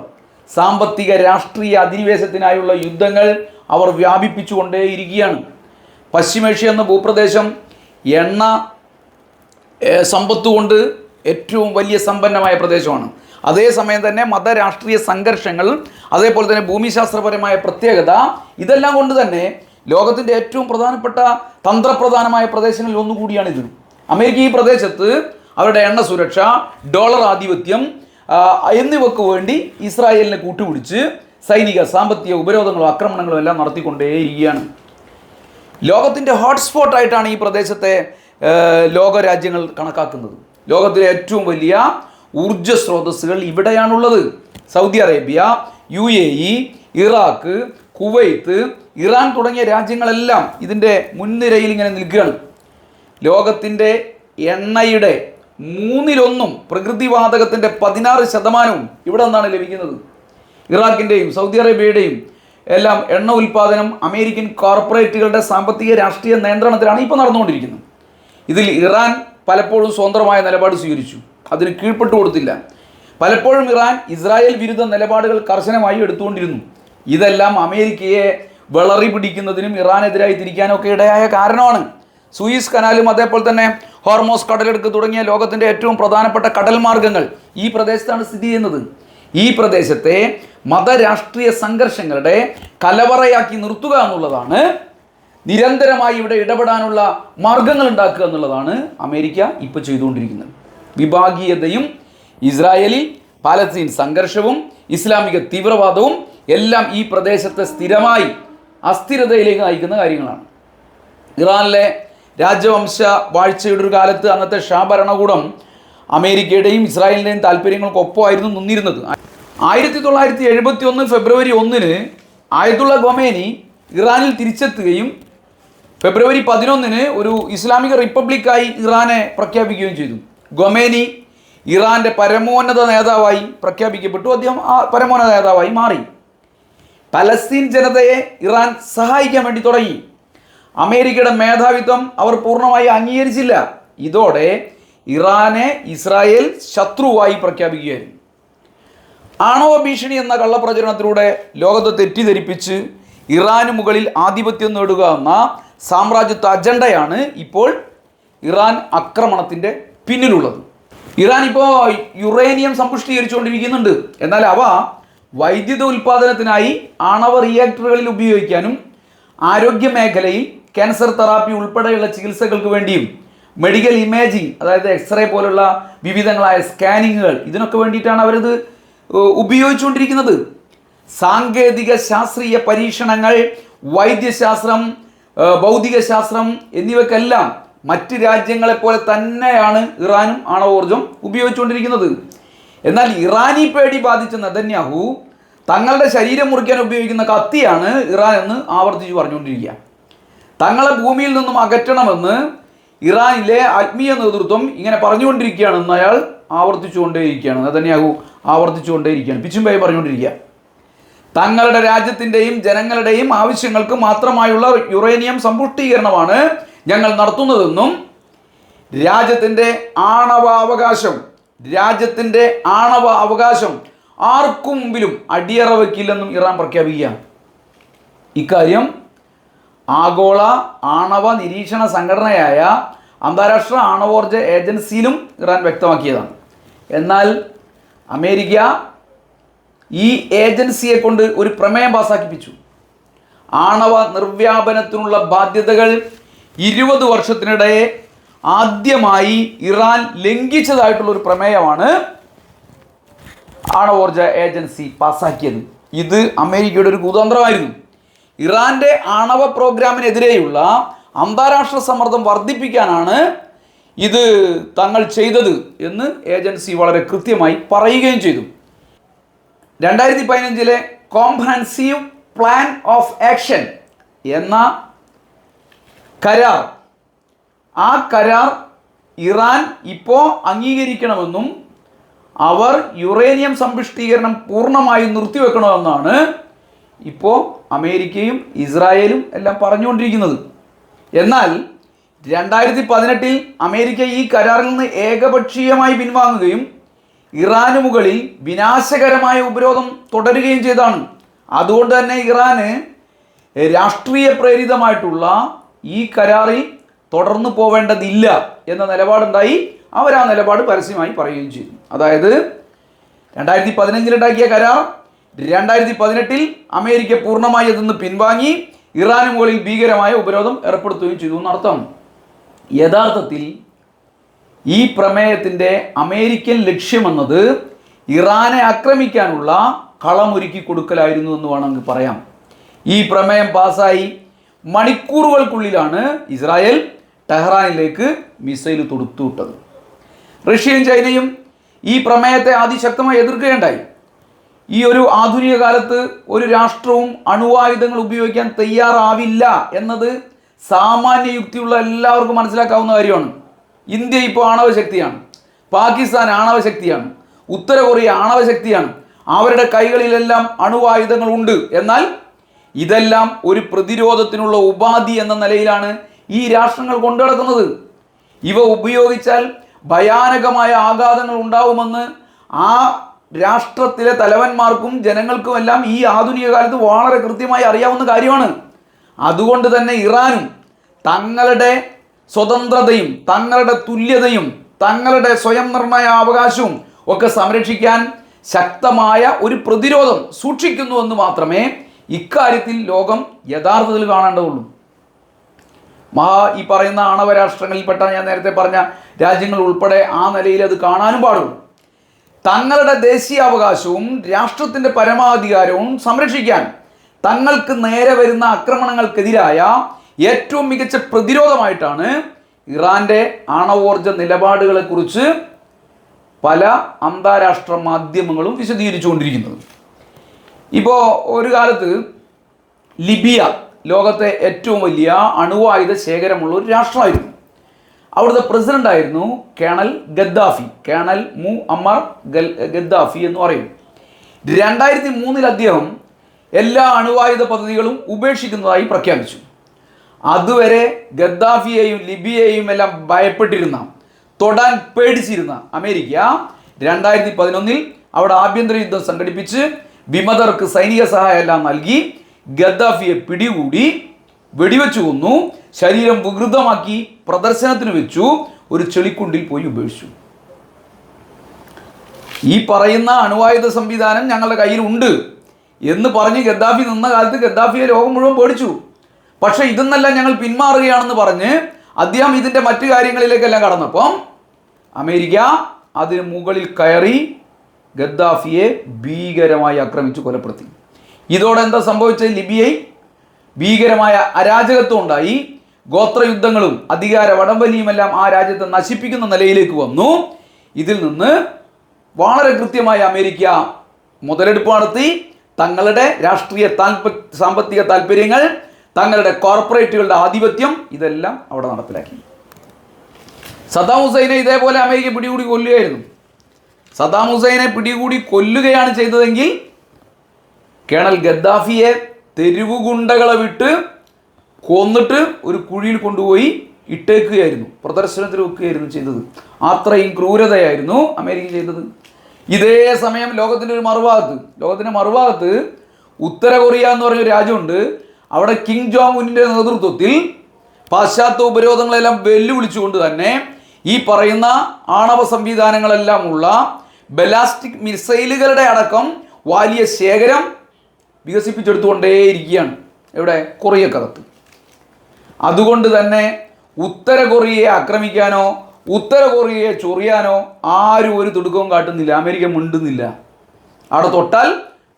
സാമ്പത്തിക രാഷ്ട്രീയ അധിനിവേശത്തിനായുള്ള യുദ്ധങ്ങൾ അവർ വ്യാപിപ്പിച്ചുകൊണ്ടേയിരിക്കുകയാണ്. പശ്ചിമേഷ്യ എന്ന ഭൂപ്രദേശം എണ്ണ സമ്പത്ത് കൊണ്ട് ഏറ്റവും വലിയ സമ്പന്നമായ പ്രദേശമാണ്. അതേസമയം തന്നെ മതരാഷ്ട്രീയ സംഘർഷങ്ങൾ, അതേപോലെ തന്നെ ഭൂമിശാസ്ത്രപരമായ പ്രത്യേകത, ഇതെല്ലാം കൊണ്ട് തന്നെ ലോകത്തിൻ്റെ ഏറ്റവും പ്രധാനപ്പെട്ട തന്ത്രപ്രധാനമായ പ്രദേശങ്ങളിൽ ഒന്നുകൂടിയാണിത്. അമേരിക്ക ഈ പ്രദേശത്ത് അവരുടെ എണ്ണ സുരക്ഷ, ഡോളർ ആധിപത്യം എന്നിവയ്ക്ക് വേണ്ടി ഇസ്രായേലിനെ കൂട്ടുപിടിച്ച് സൈനിക സാമ്പത്തിക ഉപരോധങ്ങളും ആക്രമണങ്ങളും എല്ലാം നടത്തിക്കൊണ്ടേയിരിക്കുകയാണ്. ലോകത്തിൻ്റെ ഹോട്ട്സ്പോട്ടായിട്ടാണ് ഈ പ്രദേശത്തെ ലോകരാജ്യങ്ങൾ കണക്കാക്കുന്നത്. ലോകത്തിലെ ഏറ്റവും വലിയ ഊർജ സ്രോതസ്സുകൾ ഇവിടെയാണുള്ളത്. Saudi Arabia, UAE, Iraq, Kuwait, Iran തുടങ്ങിയ രാജ്യങ്ങളെല്ലാം ഇതിൻ്റെ മുൻനിരയിൽ ഇങ്ങനെ നിൽക്കുകയാണ്. ലോകത്തിൻ്റെ എണ്ണയുടെ 1/3 പ്രകൃതിവാതകത്തിൻ്റെ 16% ഇവിടെ നിന്നാണ് ലഭിക്കുന്നത്. ഇറാഖിൻ്റെയും സൗദി അറേബ്യയുടെയും എല്ലാം എണ്ണ ഉൽപ്പാദനം അമേരിക്കൻ കോർപ്പറേറ്റുകളുടെ സാമ്പത്തിക രാഷ്ട്രീയ നിയന്ത്രണത്തിലാണ് ഇപ്പോൾ നടന്നുകൊണ്ടിരിക്കുന്നത്. ഇതിൽ ഇറാൻ പലപ്പോഴും സ്വതന്ത്രമായ നിലപാട് സ്വീകരിച്ചു, അതിന് കീഴ്പ്പെട്ടു കൊടുത്തില്ല. പലപ്പോഴും ഇറാൻ ഇസ്രായേൽ വിരുദ്ധ നിലപാടുകൾ കർശനമായി എടുത്തുകൊണ്ടിരുന്നു. ഇതെല്ലാം അമേരിക്കയെ വിളറി പിടിക്കുന്നതിനും ഇറാനെതിരായി തിരിക്കാനൊക്കെ ഇടയായ കാരണമാണ്. സൂയിസ് കനാലും അതേപോലെ തന്നെ ഹോർമോസ് കടലെടുക്ക് തുടങ്ങിയ ലോകത്തിൻ്റെ ഏറ്റവും പ്രധാനപ്പെട്ട കടൽ മാർഗങ്ങൾ ഈ പ്രദേശത്താണ് സ്ഥിതി ചെയ്യുന്നത്. ഈ പ്രദേശത്തെ മതരാഷ്ട്രീയ സംഘർഷങ്ങളുടെ കലവറയാക്കി നിർത്തുക എന്നുള്ളതാണ്, നിരന്തരമായി ഇവിടെ ഇടപെടാനുള്ള മാർഗങ്ങൾ ഉണ്ടാക്കുക എന്നുള്ളതാണ് അമേരിക്ക ഇപ്പോൾ ചെയ്തുകൊണ്ടിരിക്കുന്നത്. വിഭാഗീയതയും ഇസ്രായേലി പാലസ്തീൻ സംഘർഷവും ഇസ്ലാമിക തീവ്രവാദവും എല്ലാം ഈ പ്രദേശത്തെ സ്ഥിരമായി അസ്ഥിരതയിലേക്ക് നയിക്കുന്ന കാര്യങ്ങളാണ്. ഇറാനിലെ രാജവംശ വാഴ്ചയുടെ ഒരു കാലത്ത് അന്നത്തെ ഷാ ഭരണകൂടം അമേരിക്കയുടെയും ഇസ്രായേലിൻ്റെയും താല്പര്യങ്ങൾക്കൊപ്പമായിരുന്നു നിന്നിരുന്നത്. 1971 ഫെബ്രുവരി 1 ആയതുള്ള ഖൊമേനി ഇറാനിൽ തിരിച്ചെത്തുകയും ഫെബ്രുവരി 11 ഒരു ഇസ്ലാമിക റിപ്പബ്ലിക്കായി ഇറാനെ പ്രഖ്യാപിക്കുകയും ചെയ്തു. ഖൊമേനി ഇറാൻ്റെ പരമോന്നത നേതാവായി പ്രഖ്യാപിക്കപ്പെട്ടു. അദ്ദേഹം ആ പരമോന്നത നേതാവായി മാറി. പലസ്തീൻ ജനതയെ ഇറാൻ സഹായിക്കാൻ വേണ്ടി തുടങ്ങി. അമേരിക്കയുടെ മേധാവിത്വം അവർ പൂർണ്ണമായി അംഗീകരിച്ചില്ല. ഇതോടെ ഇറാനെ ഇസ്രായേൽ ശത്രുവായി പ്രഖ്യാപിക്കുകയായിരുന്നു. ആണവ ഭീഷണി എന്ന കള്ളപ്രചരണത്തിലൂടെ ലോകത്തെ തെറ്റിദ്ധരിപ്പിച്ച് ഇറാന് മുകളിൽ ആധിപത്യം നേടുക എന്ന സാമ്രാജ്യത്വ അജണ്ടയാണ് ഇപ്പോൾ ഇറാൻ ആക്രമണത്തിൻ്റെ പിന്നിലുള്ളത്. ഇറാൻ ഇപ്പോൾ യുറേനിയം സമ്പുഷ്ടീകരിച്ചുകൊണ്ടിരിക്കുന്നുണ്ട്. എന്നാൽ അവ വൈദ്യുത ഉൽപ്പാദനത്തിനായി ആണവ റിയാക്ടറുകളിൽ ഉപയോഗിക്കാനും ആരോഗ്യ മേഖലയിൽ ക്യാൻസർ തെറാപ്പി ഉൾപ്പെടെയുള്ള ചികിത്സകൾക്ക് വേണ്ടിയും മെഡിക്കൽ ഇമേജിംഗ്, അതായത് എക്സ്റേ പോലുള്ള വിവിധങ്ങളായ സ്കാനിങ്ങുകൾ, ഇതിനൊക്കെ വേണ്ടിയിട്ടാണ് അവരിത് ഉപയോഗിച്ചുകൊണ്ടിരിക്കുന്നത്. സാങ്കേതിക ശാസ്ത്രീയ പരീക്ഷണങ്ങൾ, വൈദ്യശാസ്ത്രം, ഭൗതിക ശാസ്ത്രം എന്നിവയ്ക്കെല്ലാം മറ്റ് രാജ്യങ്ങളെപ്പോലെ തന്നെയാണ് ഇറാനും ആണവോർജം ഉപയോഗിച്ചുകൊണ്ടിരിക്കുന്നത്. എന്നാൽ ഇറാനി പേടി ബാധിച്ച നെതന്യാഹു തങ്ങളുടെ ശരീരം മുറിക്കാൻ ഉപയോഗിക്കുന്ന കത്തിയാണ് ഇറാൻ എന്ന് ആവർത്തിച്ച് പറഞ്ഞുകൊണ്ടിരിക്കുക. തങ്ങളെ ഭൂമിയിൽ നിന്നും അകറ്റണമെന്ന് ഇറാനിലെ ആത്മീയ നേതൃത്വം ഇങ്ങനെ പറഞ്ഞുകൊണ്ടിരിക്കുകയാണെന്ന് അയാൾ ആവർത്തിച്ചുകൊണ്ടേയിരിക്കുകയാണ്. നെതന്യാഹു ആവർത്തിച്ചുകൊണ്ടേയിരിക്കുകയാണ്, പിച്ചുംപേയി പറഞ്ഞുകൊണ്ടിരിക്കുക. തങ്ങളുടെ രാജ്യത്തിൻ്റെയും ജനങ്ങളുടെയും ആവശ്യങ്ങൾക്ക് മാത്രമായുള്ള യുറേനിയം സമ്പുഷ്ടീകരണമാണ് ഞങ്ങൾ നടത്തുന്നതെന്നും രാജ്യത്തിൻ്റെ ആണവ അവകാശം ആർക്കും മുമ്പിലും അടിയറ വയ്ക്കില്ലെന്നും ഇറാൻ പ്രഖ്യാപിക്കുക. ഇക്കാര്യം ആഗോള ആണവ നിരീക്ഷണ സംഘടനയായ അന്താരാഷ്ട്ര ആണവോർജ ഏജൻസിയിലും ഇറാൻ വ്യക്തമാക്കിയതാണ്. എന്നാൽ അമേരിക്ക ഈ ഏജൻസിയെ കൊണ്ട് ഒരു പ്രമേയം പാസാക്കിപ്പിച്ചു. ആണവ നിർവ്യാപനത്തിനുള്ള ബാധ്യതകൾ 20 വർഷത്തിനിടെ ആദ്യമായി ഇറാൻ ലംഘിച്ചതായിട്ടുള്ള ഒരു പ്രമേയമാണ് ആണവോർജ ഏജൻസി പാസാക്കിയത്. ഇത് അമേരിക്കയുടെ ഒരു കുതന്ത്രമായിരുന്നു. ഇറാൻ്റെ ആണവ പ്രോഗ്രാമിനെതിരെയുള്ള അന്താരാഷ്ട്ര സമ്മർദ്ദം വർദ്ധിപ്പിക്കാനാണ് ഇത് തങ്ങൾ ചെയ്തത് എന്ന് ഏജൻസി വളരെ കൃത്യമായി പറയുകയും ചെയ്തു. 2015 കോംപ്രഹെൻസീവ് പ്ലാൻ ഓഫ് ആക്ഷൻ എന്ന കരാർ, ആ കരാർ ഇറാൻ ഇപ്പോൾ അംഗീകരിക്കണമെന്നും അവർ യുറേനിയം സമ്പുഷ്ടീകരണം പൂർണ്ണമായും നിർത്തിവെക്കണമെന്നാണ് ഇപ്പോൾ അമേരിക്കയും ഇസ്രായേലും എല്ലാം പറഞ്ഞുകൊണ്ടിരിക്കുന്നത്. എന്നാൽ 2018 അമേരിക്ക ഈ കരാറിൽ നിന്ന് ഏകപക്ഷീയമായി പിൻവാങ്ങുകയും ഇറാന് മുകളിൽ വിനാശകരമായ ഉപരോധം തുടരുകയും ചെയ്തതാണ്. അതുകൊണ്ട് തന്നെ ഇറാന് രാഷ്ട്രീയ പ്രേരിതമായിട്ടുള്ള ഈ കരാറിൽ തുടർന്നു പോവേണ്ടതില്ല എന്ന നിലപാടുണ്ടായി. അവർ ആ നിലപാട് പരസ്യമായി പറയുകയും ചെയ്തു. അതായത് 2015 ഉണ്ടാക്കിയ കരാർ 2018 അമേരിക്ക പൂർണ്ണമായി അതിൽ നിന്ന് പിൻവാങ്ങി ഇറാന് മുകളിൽ ഭീകരമായ ഉപരോധം ഏർപ്പെടുത്തുകയും ചെയ്തു എന്നർത്ഥം. യഥാർത്ഥത്തിൽ ഈ പ്രമേയത്തിൻ്റെ അമേരിക്കൻ ലക്ഷ്യമെന്നത് ഇറാനെ ആക്രമിക്കാനുള്ള കളമൊരുക്കി കൊടുക്കലായിരുന്നു എന്ന് വേണമെങ്കിൽ പറയാം. ഈ പ്രമേയം പാസ്സായി മണിക്കൂറുകൾക്കുള്ളിലാണ് ഇസ്രായേൽ ടെഹ്റാനിലേക്ക് മിസൈൽ തൊടുത്തുവിട്ടത്. റഷ്യയും ചൈനയും ഈ പ്രമേയത്തെ അതിശക്തമായി എതിർക്കുകയുണ്ടായി. ഈ ഒരു ആധുനിക കാലത്ത് ഒരു രാഷ്ട്രവും അണുവായുധങ്ങൾ ഉപയോഗിക്കാൻ തയ്യാറാവില്ല എന്നത് സാമാന്യ യുക്തിയുള്ള എല്ലാവർക്കും മനസ്സിലാക്കാവുന്ന കാര്യമാണ്. ഇന്ത്യ ഇപ്പോൾ ആണവശക്തിയാണ്, പാകിസ്ഥാൻ ആണവശക്തിയാണ്, ഉത്തര കൊറിയ ആണവശക്തിയാണ്. അവരുടെ കൈകളിലെല്ലാം അണുവായുധങ്ങളുണ്ട്. എന്നാൽ ഇതെല്ലാം ഒരു പ്രതിരോധത്തിനുള്ള ഉപാധി എന്ന നിലയിലാണ് ഈ രാഷ്ട്രങ്ങൾ കൊണ്ടു നടക്കുന്നത്. ഇവ ഉപയോഗിച്ചാൽ ഭയാനകമായ ആഘാതങ്ങൾ ഉണ്ടാവുമെന്ന് ആ രാഷ്ട്രത്തിലെ തലവന്മാർക്കും ജനങ്ങൾക്കുമെല്ലാം ഈ ആധുനിക കാലത്ത് വളരെ കൃത്യമായി അറിയാവുന്ന കാര്യമാണ്. അതുകൊണ്ട് തന്നെ ഇറാനും തങ്ങളുടെ സ്വതന്ത്രതയും തങ്ങളുടെ തുല്യതയും തങ്ങളുടെ സ്വയം നിർണയ അവകാശവും ഒക്കെ സംരക്ഷിക്കാൻ ശക്തമായ ഒരു പ്രതിരോധം സൂക്ഷിക്കുന്നുവെന്ന് മാത്രമേ ഇക്കാര്യത്തിൽ ലോകം യഥാർത്ഥത്തിൽ കാണേണ്ടതുള്ളൂ. ഈ പറയുന്ന ആണവ രാഷ്ട്രങ്ങളിൽപ്പെട്ട ഞാൻ നേരത്തെ പറഞ്ഞ രാജ്യങ്ങൾ ഉൾപ്പെടെ ആ നിലയിൽ അത് കാണാനും പാടുള്ളൂ. തങ്ങളുടെ ദേശീയാവകാശവും രാഷ്ട്രത്തിൻ്റെ പരമാധികാരവും സംരക്ഷിക്കാൻ തങ്ങൾക്ക് നേരെ വരുന്ന ആക്രമണങ്ങൾക്കെതിരായ ഏറ്റവും മികച്ച പ്രതിരോധമായിട്ടാണ് ഇറാൻ്റെ ആണവോർജ നിലപാടുകളെക്കുറിച്ച് പല അന്താരാഷ്ട്ര മാധ്യമങ്ങളും വിശദീകരിച്ചുകൊണ്ടിരിക്കുന്നത്. ഇപ്പോൾ ഒരു കാലത്ത് ലിബിയ ലോകത്തെ ഏറ്റവും വലിയ അണുവായുധ ശേഖരമുള്ള ഒരു രാഷ്ട്രമായിരുന്നു. അവിടുത്തെ പ്രസിഡൻ്റായിരുന്നു colonel Gaddafi, colonel Muammar Gaddafi എന്ന് പറയും. 2003 അദ്ദേഹം എല്ലാ അണുവായുധ പദ്ധതികളും ഉപേക്ഷിക്കുന്നതായി പ്രഖ്യാപിച്ചു. അതുവരെ ഗദ്ദാഫിയെയും ലിബിയയെയും എല്ലാം ഭയപ്പെട്ടിരുന്ന, തൊടാൻ പേടിച്ചിരുന്ന അമേരിക്ക 2011 അവിടെ ആഭ്യന്തര യുദ്ധം സംഘടിപ്പിച്ച് വിമതർക്ക് സൈനിക സഹായം എല്ലാം നൽകി ഗദ്ദാഫിയെ പിടികൂടി വെടിവെച്ചു കൊന്നു, ശരീരം വികൃതമാക്കി പ്രദർശനത്തിന് വെച്ചു, ഒരു ചെളിക്കുണ്ടിൽ പോയി ഉപേക്ഷിച്ചു. ഈ പറയുന്ന അണുവായുധ സംവിധാനം ഞങ്ങളുടെ കയ്യിലുണ്ട് എന്ന് പറഞ്ഞ് ഗദ്ദാഫി നിന്ന കാലത്ത് ഗദ്ദാഫിയെ ലോകം മുഴുവൻ പേടിച്ചു. പക്ഷെ ഇതെന്നെല്ലാം ഞങ്ങൾ പിന്മാറുകയാണെന്ന് പറഞ്ഞ് അദ്ദേഹം ഇതിൻ്റെ മറ്റു കാര്യങ്ങളിലേക്കെല്ലാം കടന്നപ്പം അമേരിക്ക അതിന് മുകളിൽ കയറി ഗദ്ദാഫിയെ ഭീകരമായി ആക്രമിച്ച് കൊലപ്പെടുത്തി. ഇതോടെ എന്താ സംഭവിച്ചത്? ലിബിയയിൽ ഭീകരമായ അരാജകത്വം ഉണ്ടായി. ഗോത്രയുദ്ധങ്ങളും അധികാര വടംവലിയുമെല്ലാം ആ രാജ്യത്തെ നശിപ്പിക്കുന്ന നിലയിലേക്ക് വന്നു. ഇതിൽ നിന്ന് വളരെ കൃത്യമായി അമേരിക്ക മുതലെടുപ്പ് നടത്തി. തങ്ങളുടെ രാഷ്ട്രീയ സാമ്പത്തിക താല്പര്യങ്ങൾ, തങ്ങളുടെ കോർപ്പറേറ്റുകളുടെ ആധിപത്യം ഇതെല്ലാം അവിടെ നടപ്പിലാക്കി. സദ്ദാം ഹുസൈനെ ഇതേപോലെ അമേരിക്ക പിടികൂടി കൊല്ലുകയായിരുന്നു. സദ്ദാം ഹുസൈനെ പിടികൂടി കൊല്ലുകയാണ് ചെയ്തതെങ്കിൽ കേണൽ ഗദ്ദാഫിയെ തെരുവുഗുണ്ടകളെ വിട്ട് കൊന്നിട്ട് ഒരു കുഴിയിൽ കൊണ്ടുപോയി ഇട്ടേക്കുകയായിരുന്നു, പ്രദർശനത്തിൽ വെക്കുകയായിരുന്നു ചെയ്തത്. അത്രയും ക്രൂരതയായിരുന്നു അമേരിക്ക ചെയ്തത്. ഇതേ സമയം ലോകത്തിൻ്റെ മറുഭാഗത്ത് ഉത്തര കൊറിയ എന്ന് പറഞ്ഞൊരു രാജ്യമുണ്ട്. അവിടെ കിങ് ജോങ് ഉന്നിൻ്റെ നേതൃത്വത്തിൽ പാശ്ചാത്യ ഉപരോധങ്ങളെല്ലാം വെല്ലുവിളിച്ചുകൊണ്ട് തന്നെ ഈ പറയുന്ന ആണവ സംവിധാനങ്ങളെല്ലാം ഉള്ള ബലാസ്റ്റിക് മിസൈലുകളുടെ അടക്കം വലിയ ശേഖരം വികസിപ്പിച്ചെടുത്തുകൊണ്ടേയിരിക്കുകയാണ്. എവിടെ? കൊറിയക്കകത്ത്. അതുകൊണ്ട് തന്നെ ഉത്തര കൊറിയയെ ആക്രമിക്കാനോ ഉത്തര കൊറിയയെ ചൊറിയാനോ ആരും ഒരു തിടുക്കവും കാട്ടുന്നില്ല. അമേരിക്ക മിണ്ടുന്നില്ല. അവിടെ തൊട്ടാൽ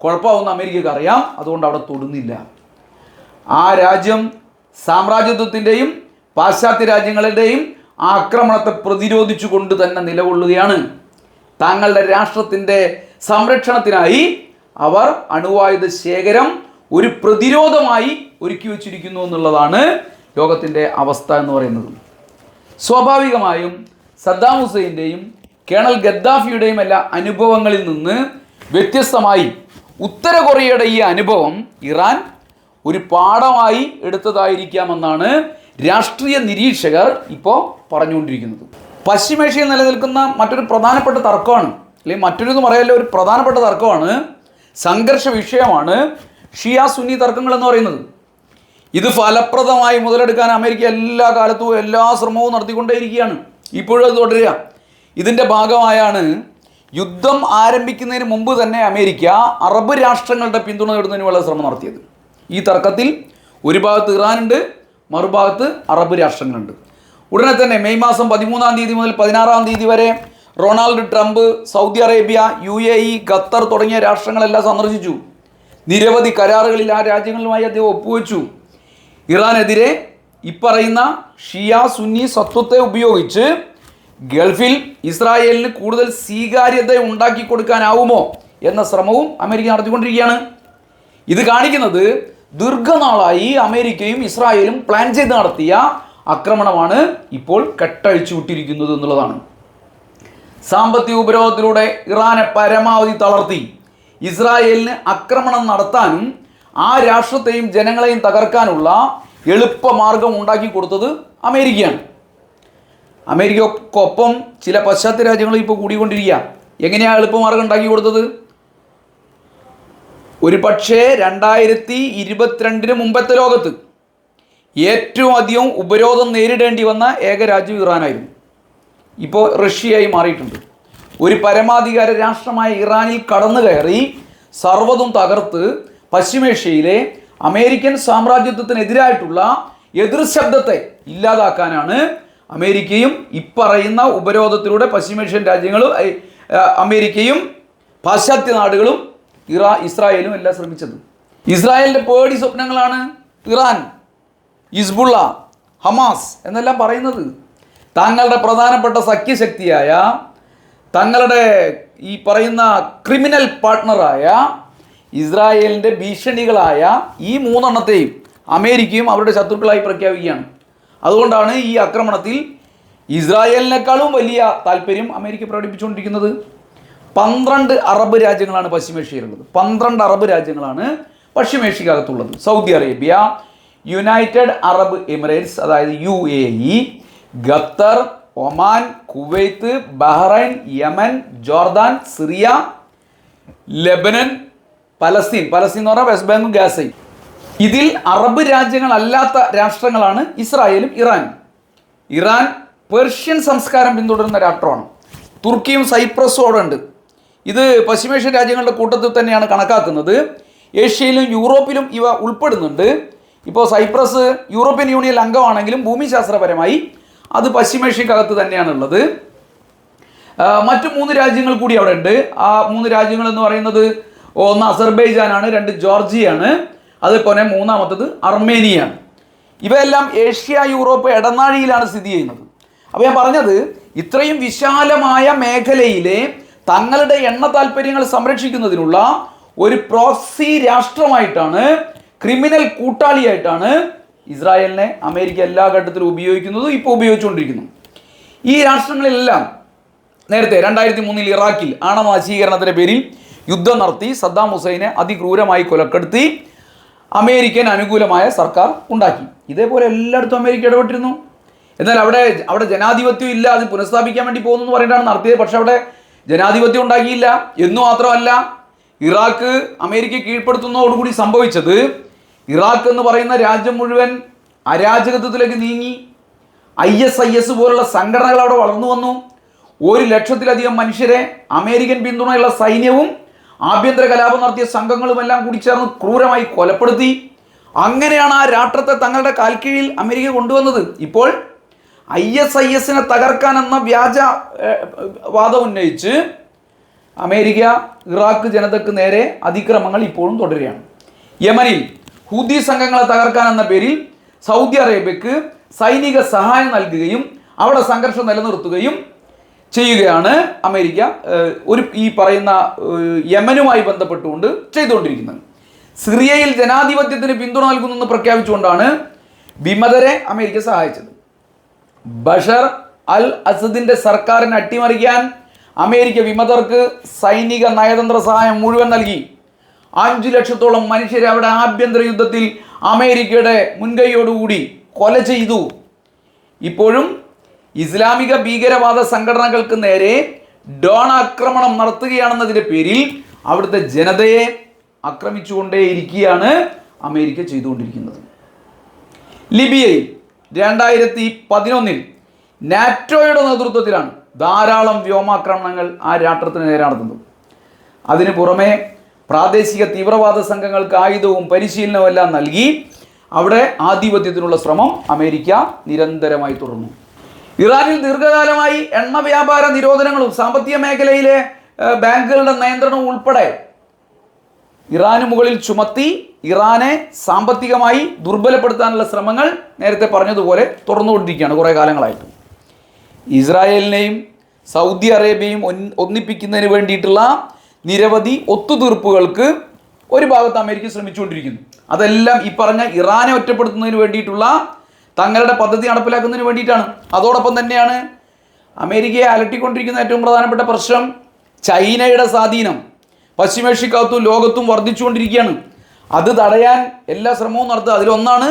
കുഴപ്പമാവുന്ന അമേരിക്കക്ക് അറിയാം. അതുകൊണ്ട് അവിടെ തൊടുന്നില്ല. ആ രാജ്യം സാമ്രാജ്യത്വത്തിൻ്റെയും പാശ്ചാത്യ രാജ്യങ്ങളുടെയും ആക്രമണത്തെ പ്രതിരോധിച്ചു കൊണ്ട് തന്നെ നിലകൊള്ളുകയാണ്. തങ്ങളുടെ രാഷ്ട്രത്തിൻ്റെ സംരക്ഷണത്തിനായി അവർ അണുവായുധ ശേഖരം ഒരു പ്രതിരോധമായി ഒരുക്കി വച്ചിരിക്കുന്നു എന്നുള്ളതാണ് ലോകത്തിൻ്റെ അവസ്ഥ എന്ന് പറയുന്നത്. സ്വാഭാവികമായും സദ്ദാം ഹുസൈൻ്റെയും കേണൽ ഗദ്ദാഫിയുടെയും എല്ലാ അനുഭവങ്ങളിൽ നിന്ന് വ്യത്യസ്തമായി ഉത്തര കൊറിയയുടെ ഈ അനുഭവം ഇറാൻ ഒരു പാഠമായി എടുത്തതായിരിക്കാമെന്നാണ് രാഷ്ട്രീയ നിരീക്ഷകർ ഇപ്പോൾ പറഞ്ഞുകൊണ്ടിരിക്കുന്നത്. പശ്ചിമേഷ്യയിൽ നിലനിൽക്കുന്ന മറ്റൊരു പ്രധാനപ്പെട്ട തർക്കമാണ്, അല്ലെങ്കിൽ മറ്റൊരു പറയാനുള്ള ഒരു പ്രധാനപ്പെട്ട തർക്കമാണ്, സംഘർഷ വിഷയമാണ് ഷിയ സുന്നി തർക്കങ്ങൾ എന്ന് പറയുന്നത്. ഇത് ഫലപ്രദമായി മുതലെടുക്കാൻ അമേരിക്ക എല്ലാ കാലത്തും എല്ലാ ശ്രമവും നടത്തിക്കൊണ്ടേയിരിക്കുകയാണ്. ഇപ്പോഴും അത് തുടരുക. ഇതിൻ്റെ ഭാഗമായാണ് യുദ്ധം ആരംഭിക്കുന്നതിന് മുമ്പ് തന്നെ അമേരിക്ക അറബ് രാഷ്ട്രങ്ങളുടെ പിന്തുണ നേടുന്നതിനുള്ള ശ്രമം നടത്തിയത്. ഈ തർക്കത്തിൽ ഒരു ഭാഗത്ത് ഇറാനുണ്ട്, മറുഭാഗത്ത് അറബ് രാഷ്ട്രങ്ങളുണ്ട്. ഉടനെ തന്നെ മെയ് മാസം 13-ാം തീയതി മുതൽ 16-ാം തീയതി വരെ Ronald Trump Saudi Arabia, UAE, Qatar തുടങ്ങിയ രാഷ്ട്രങ്ങളെല്ലാം സന്ദർശിച്ചു. നിരവധി കരാറുകളിൽ ആ രാജ്യങ്ങളുമായി അദ്ദേഹം ഒപ്പുവെച്ചു. ഇറാനെതിരെ ഇപ്പറയുന്ന ഷിയ സുന്നി സത്വത്തെ ഉപയോഗിച്ച് ഗൾഫിൽ ഇസ്രായേലിന് കൂടുതൽ സ്വീകാര്യത ഉണ്ടാക്കി കൊടുക്കാനാവുമോ എന്ന ശ്രമവും അമേരിക്ക നടത്തിക്കൊണ്ടിരിക്കുകയാണ്. ഇത് കാണിക്കുന്നത് ദീർഘനാളായി അമേരിക്കയും ഇസ്രായേലും പ്ലാൻ ചെയ്ത് നടത്തിയ ആക്രമണമാണ് ഇപ്പോൾ കെട്ടഴിച്ചു വിട്ടിരിക്കുന്നത് എന്നുള്ളതാണ്. സാമ്പത്തിക ഉപരോധത്തിലൂടെ ഇറാനെ പരമാവധി തളർത്തി ഇസ്രായേലിന് ആക്രമണം നടത്താനും ആ രാഷ്ട്രത്തെയും ജനങ്ങളെയും തകർക്കാനുള്ള എളുപ്പമാർഗം ഉണ്ടാക്കി കൊടുത്തത് അമേരിക്കയാണ്. അമേരിക്കക്കൊപ്പം ചില പാശ്ചാത്യ രാജ്യങ്ങൾ ഇപ്പോൾ കൂടിക്കൊണ്ടിരിക്കുക. എങ്ങനെയാണ് എളുപ്പമാർഗം ഉണ്ടാക്കി കൊടുത്തത്? ഒരു പക്ഷേ 2022 മുമ്പത്തെ ലോകത്ത് ഏറ്റവും അധികം ഉപരോധം നേരിടേണ്ടി വന്ന ഏക രാജ്യം ഇറാനായിരുന്നു. ഇപ്പോൾ റഷ്യയായി മാറിയിട്ടുണ്ട്. ഒരു പരമാധികാര രാഷ്ട്രമായ ഇറാനിൽ കടന്നു കയറി സർവ്വതും തകർത്ത് പശ്ചിമേഷ്യയിലെ അമേരിക്കൻ സാമ്രാജ്യത്വത്തിനെതിരായിട്ടുള്ള എതിർ ശബ്ദത്തെ ഇല്ലാതാക്കാനാണ് അമേരിക്കയും ഇപ്പറയുന്ന ഉപരോധത്തിലൂടെ പശ്ചിമേഷ്യൻ രാജ്യങ്ങളും അമേരിക്കയും പാശ്ചാത്യ നാടുകളും ഇസ്രായേലും എല്ലാം ശ്രമിച്ചത്. ഇസ്രായേലിൻ്റെ പേടി സ്വപ്നങ്ങളാണ് ഇറാൻ, ഹിസ്ബുള്ള, ഹമാസ് എന്നെല്ലാം പറയുന്നത്. തങ്ങളുടെ പ്രധാനപ്പെട്ട സഖ്യശക്തിയായ, തങ്ങളുടെ ഈ പറയുന്ന ക്രിമിനൽ പാർട്ട്ണറായ ഇസ്രായേലിൻ്റെ ഭീഷണികളായ ഈ മൂന്നെണ്ണത്തെയും അമേരിക്കയും അവരുടെ ശത്രുക്കളായി പ്രഖ്യാപിക്കുകയാണ്. അതുകൊണ്ടാണ് ഈ ആക്രമണത്തിൽ ഇസ്രായേലിനേക്കാളും വലിയ താല്പര്യം അമേരിക്ക പ്രകടിപ്പിച്ചുകൊണ്ടിരിക്കുന്നത്. 12 അറബ് രാജ്യങ്ങളാണ് പശ്ചിമേഷ്യയിലുള്ളത്. 12 അറബ് രാജ്യങ്ങളാണ് പശ്ചിമേഷ്യക്കകത്തുള്ളത്. Saudi Arabia, United Arab Emirates അതായത് UAE, Qatar, Oman, Kuwait, Bahrain, Yemen, Jordan, Syria, Lebanon, Palestine എന്ന് പറഞ്ഞാൽ വെസ്റ്റ് ബാങ്കും ഗാസയും. ഇതിൽ അറബ് രാജ്യങ്ങളല്ലാത്ത രാഷ്ട്രങ്ങളാണ് ഇസ്രായേലും ഇറാനും. ഇറാൻ പേർഷ്യൻ സംസ്കാരം പിന്തുടരുന്ന രാഷ്ട്രമാണ്. തുർക്കിയും സൈപ്രസും അവിടെ ഉണ്ട്. ഇത് പശ്ചിമേഷ്യൻ രാജ്യങ്ങളുടെ കൂട്ടത്തിൽ തന്നെയാണ് കണക്കാക്കുന്നത്. ഏഷ്യയിലും യൂറോപ്പിലും ഇവ ഉൾപ്പെടുന്നുണ്ട്. ഇപ്പോൾ സൈപ്രസ് യൂറോപ്യൻ യൂണിയൻ അംഗമാണെങ്കിലും ഭൂമിശാസ്ത്രപരമായി അത് പശ്ചിമേഷ്യക്കകത്ത് തന്നെയാണുള്ളത്. മറ്റു 3 രാജ്യങ്ങൾ കൂടി അവിടെ ഉണ്ട്. ആ 3 രാജ്യങ്ങൾ എന്ന് പറയുന്നത് ഒന്ന് അസർബൈജാനാണ്, 2 ജോർജിയാണ്, അതുപോലെ 3ാമത്തത് അർമേനിയാണ്. ഇവയെല്ലാം ഏഷ്യ യൂറോപ്പ് ഇടനാഴിയിലാണ് സ്ഥിതി ചെയ്യുന്നത്. അപ്പോൾ ഞാൻ പറഞ്ഞത് ഇത്രയും വിശാലമായ മേഖലയിലെ തങ്ങളുടെ എണ്ണ താല്പര്യങ്ങൾ സംരക്ഷിക്കുന്നതിനുള്ള ഒരു പ്രോക്സി രാഷ്ട്രമായിട്ടാണ്, ക്രിമിനൽ കൂട്ടാളിയായിട്ടാണ് ഇസ്രായേലിനെ അമേരിക്ക എല്ലാ ഘട്ടത്തിലും ഉപയോഗിക്കുന്നതും ഇപ്പോൾ ഉപയോഗിച്ചുകൊണ്ടിരിക്കുന്നു. ഈ രാഷ്ട്രങ്ങളിലെല്ലാം നേരത്തെ 2003 ഇറാഖിൽ ആണവനശീകരണത്തിൻ്റെ പേരിൽ യുദ്ധം നടത്തി സദ്ദാം ഹുസൈനെ അതിക്രൂരമായി കൊലപ്പെടുത്തി അമേരിക്കൻ അനുകൂലമായ സർക്കാർ ഉണ്ടാക്കി. ഇതേപോലെ എല്ലായിടത്തും അമേരിക്ക ഇടപെട്ടിരുന്നു. എന്നാൽ അവിടെ ജനാധിപത്യം ഇല്ല, അത് പുനഃസ്ഥാപിക്കാൻ വേണ്ടി പോകുന്നു എന്ന് പറഞ്ഞിട്ടാണ് നടത്തിയത്. പക്ഷെ അവിടെ ജനാധിപത്യം ഉണ്ടാക്കിയില്ല എന്ന് മാത്രമല്ല, ഇറാഖ് അമേരിക്ക കീഴ്പ്പെടുത്തുന്നതോടുകൂടി സംഭവിച്ചത് ഇറാഖ് എന്ന് പറയുന്ന രാജ്യം മുഴുവൻ അരാജകത്വത്തിലേക്ക് നീങ്ങി. ISIS പോലുള്ള സംഘടനകൾ അവിടെ വളർന്നു വന്നു. 1 ലക്ഷത്തിലധികം മനുഷ്യരെ അമേരിക്കൻ പിന്തുണയുള്ള സൈന്യവും ആഭ്യന്തര കലാപം നടത്തിയ സംഘങ്ങളുമെല്ലാം കൂടി ചേർന്ന് ക്രൂരമായി കൊലപ്പെടുത്തി. അങ്ങനെയാണ് ആ രാഷ്ട്രത്തെ തങ്ങളുടെ കാൽക്കീഴിൽ അമേരിക്ക കൊണ്ടുവന്നത്. ഇപ്പോൾ ISISനെ തകർക്കാൻ എന്ന വ്യാജ വാദം ഉന്നയിച്ച് അമേരിക്ക ഇറാഖ് ജനതയ്ക്ക് നേരെ അതിക്രമങ്ങൾ ഇപ്പോഴും തുടരുകയാണ്. യമനിൽ ഹൂതി സംഘങ്ങളെ തകർക്കാൻ എന്ന പേരിൽ സൗദി അറേബ്യക്ക് സൈനിക സഹായം നൽകുകയും അവിടെ സംഘർഷം നിലനിർത്തുകയും ചെയ്യുകയാണ് അമേരിക്ക ഈ പറയുന്ന യമനുമായി ബന്ധപ്പെട്ടുകൊണ്ട് ചെയ്തുകൊണ്ടിരിക്കുന്നത്. സിറിയയിൽ ജനാധിപത്യത്തിന് പിന്തുണ നൽകുന്നെന്ന് പ്രഖ്യാപിച്ചുകൊണ്ടാണ് വിമതരെ അമേരിക്ക സഹായിച്ചത്. ബഷർ അൽ അസദിൻ്റെ സർക്കാരിനെ അട്ടിമറിക്കാൻ അമേരിക്ക വിമതർക്ക് സൈനിക നയതന്ത്ര സഹായം മുഴുവൻ നൽകി. 5 ലക്ഷത്തോളം മനുഷ്യരെ അവിടെ ആഭ്യന്തര യുദ്ധത്തിൽ അമേരിക്കയുടെ മുൻകൈയോടുകൂടി കൊല ചെയ്തു. ഇപ്പോഴും ഇസ്ലാമിക ഭീകരവാദ സംഘടനകൾക്ക് നേരെ ഡ്രോൺ ആക്രമണം നടത്തുകയാണെന്നതിൻ്റെ പേരിൽ അവിടുത്തെ ജനതയെ ആക്രമിച്ചുകൊണ്ടേയിരിക്കുകയാണ് അമേരിക്ക ചെയ്തുകൊണ്ടിരിക്കുന്നത്. ലിബിയയിൽ 2011 നാറ്റോയുടെ നേതൃത്വത്തിലാണ് ധാരാളം വ്യോമാക്രമണങ്ങൾ ആ രാഷ്ട്രത്തിന് നേരെ നടത്തുന്നത്. അതിനു പുറമെ പ്രാദേശിക തീവ്രവാദ സംഘങ്ങൾക്ക് ആയുധവും പരിശീലനവും എല്ലാം നൽകി അവിടെ ആധിപത്യത്തിനുള്ള ശ്രമം അമേരിക്ക നിരന്തരമായി തുടർന്നു. ഇറാനിൽ ദീർഘകാലമായി എണ്ണ വ്യാപാര നിരോധനങ്ങളും സാമ്പത്തിക മേഖലയിലെ ബാങ്കുകളുടെ നിയന്ത്രണവും ഉൾപ്പെടെ ഇറാന് മുകളിൽ ചുമത്തി ഇറാനെ സാമ്പത്തികമായി ദുർബലപ്പെടുത്താനുള്ള ശ്രമങ്ങൾ നേരത്തെ പറഞ്ഞതുപോലെ തുറന്നുകൊണ്ടിരിക്കുകയാണ് കുറേ കാലങ്ങളായിട്ട്. ഇസ്രായേലിനെയും സൗദി അറേബ്യയും ഒന്നിപ്പിക്കുന്നതിന് വേണ്ടിയിട്ടുള്ള നിരവധി ഒത്തുതീർപ്പുകൾക്ക് ഒരു ഭാഗത്ത് അമേരിക്ക ശ്രമിച്ചുകൊണ്ടിരിക്കുന്നു. അതെല്ലാം ഈ പറഞ്ഞ ഇറാനെ ഒറ്റപ്പെടുത്തുന്നതിന് വേണ്ടിയിട്ടുള്ള തങ്ങളുടെ പദ്ധതി നടപ്പിലാക്കുന്നതിന് വേണ്ടിയിട്ടാണ്. അതോടൊപ്പം തന്നെയാണ് അമേരിക്കയെ അലട്ടിക്കൊണ്ടിരിക്കുന്ന ഏറ്റവും പ്രധാനപ്പെട്ട പ്രശ്നം ചൈനയുടെ സ്വാധീനം പശ്ചിമേഷ്യക്കകത്തും ലോകത്തും വർദ്ധിച്ചുകൊണ്ടിരിക്കുകയാണ്. അത് തടയാൻ എല്ലാ ശ്രമവും നടത്തുക. അതിലൊന്നാണ്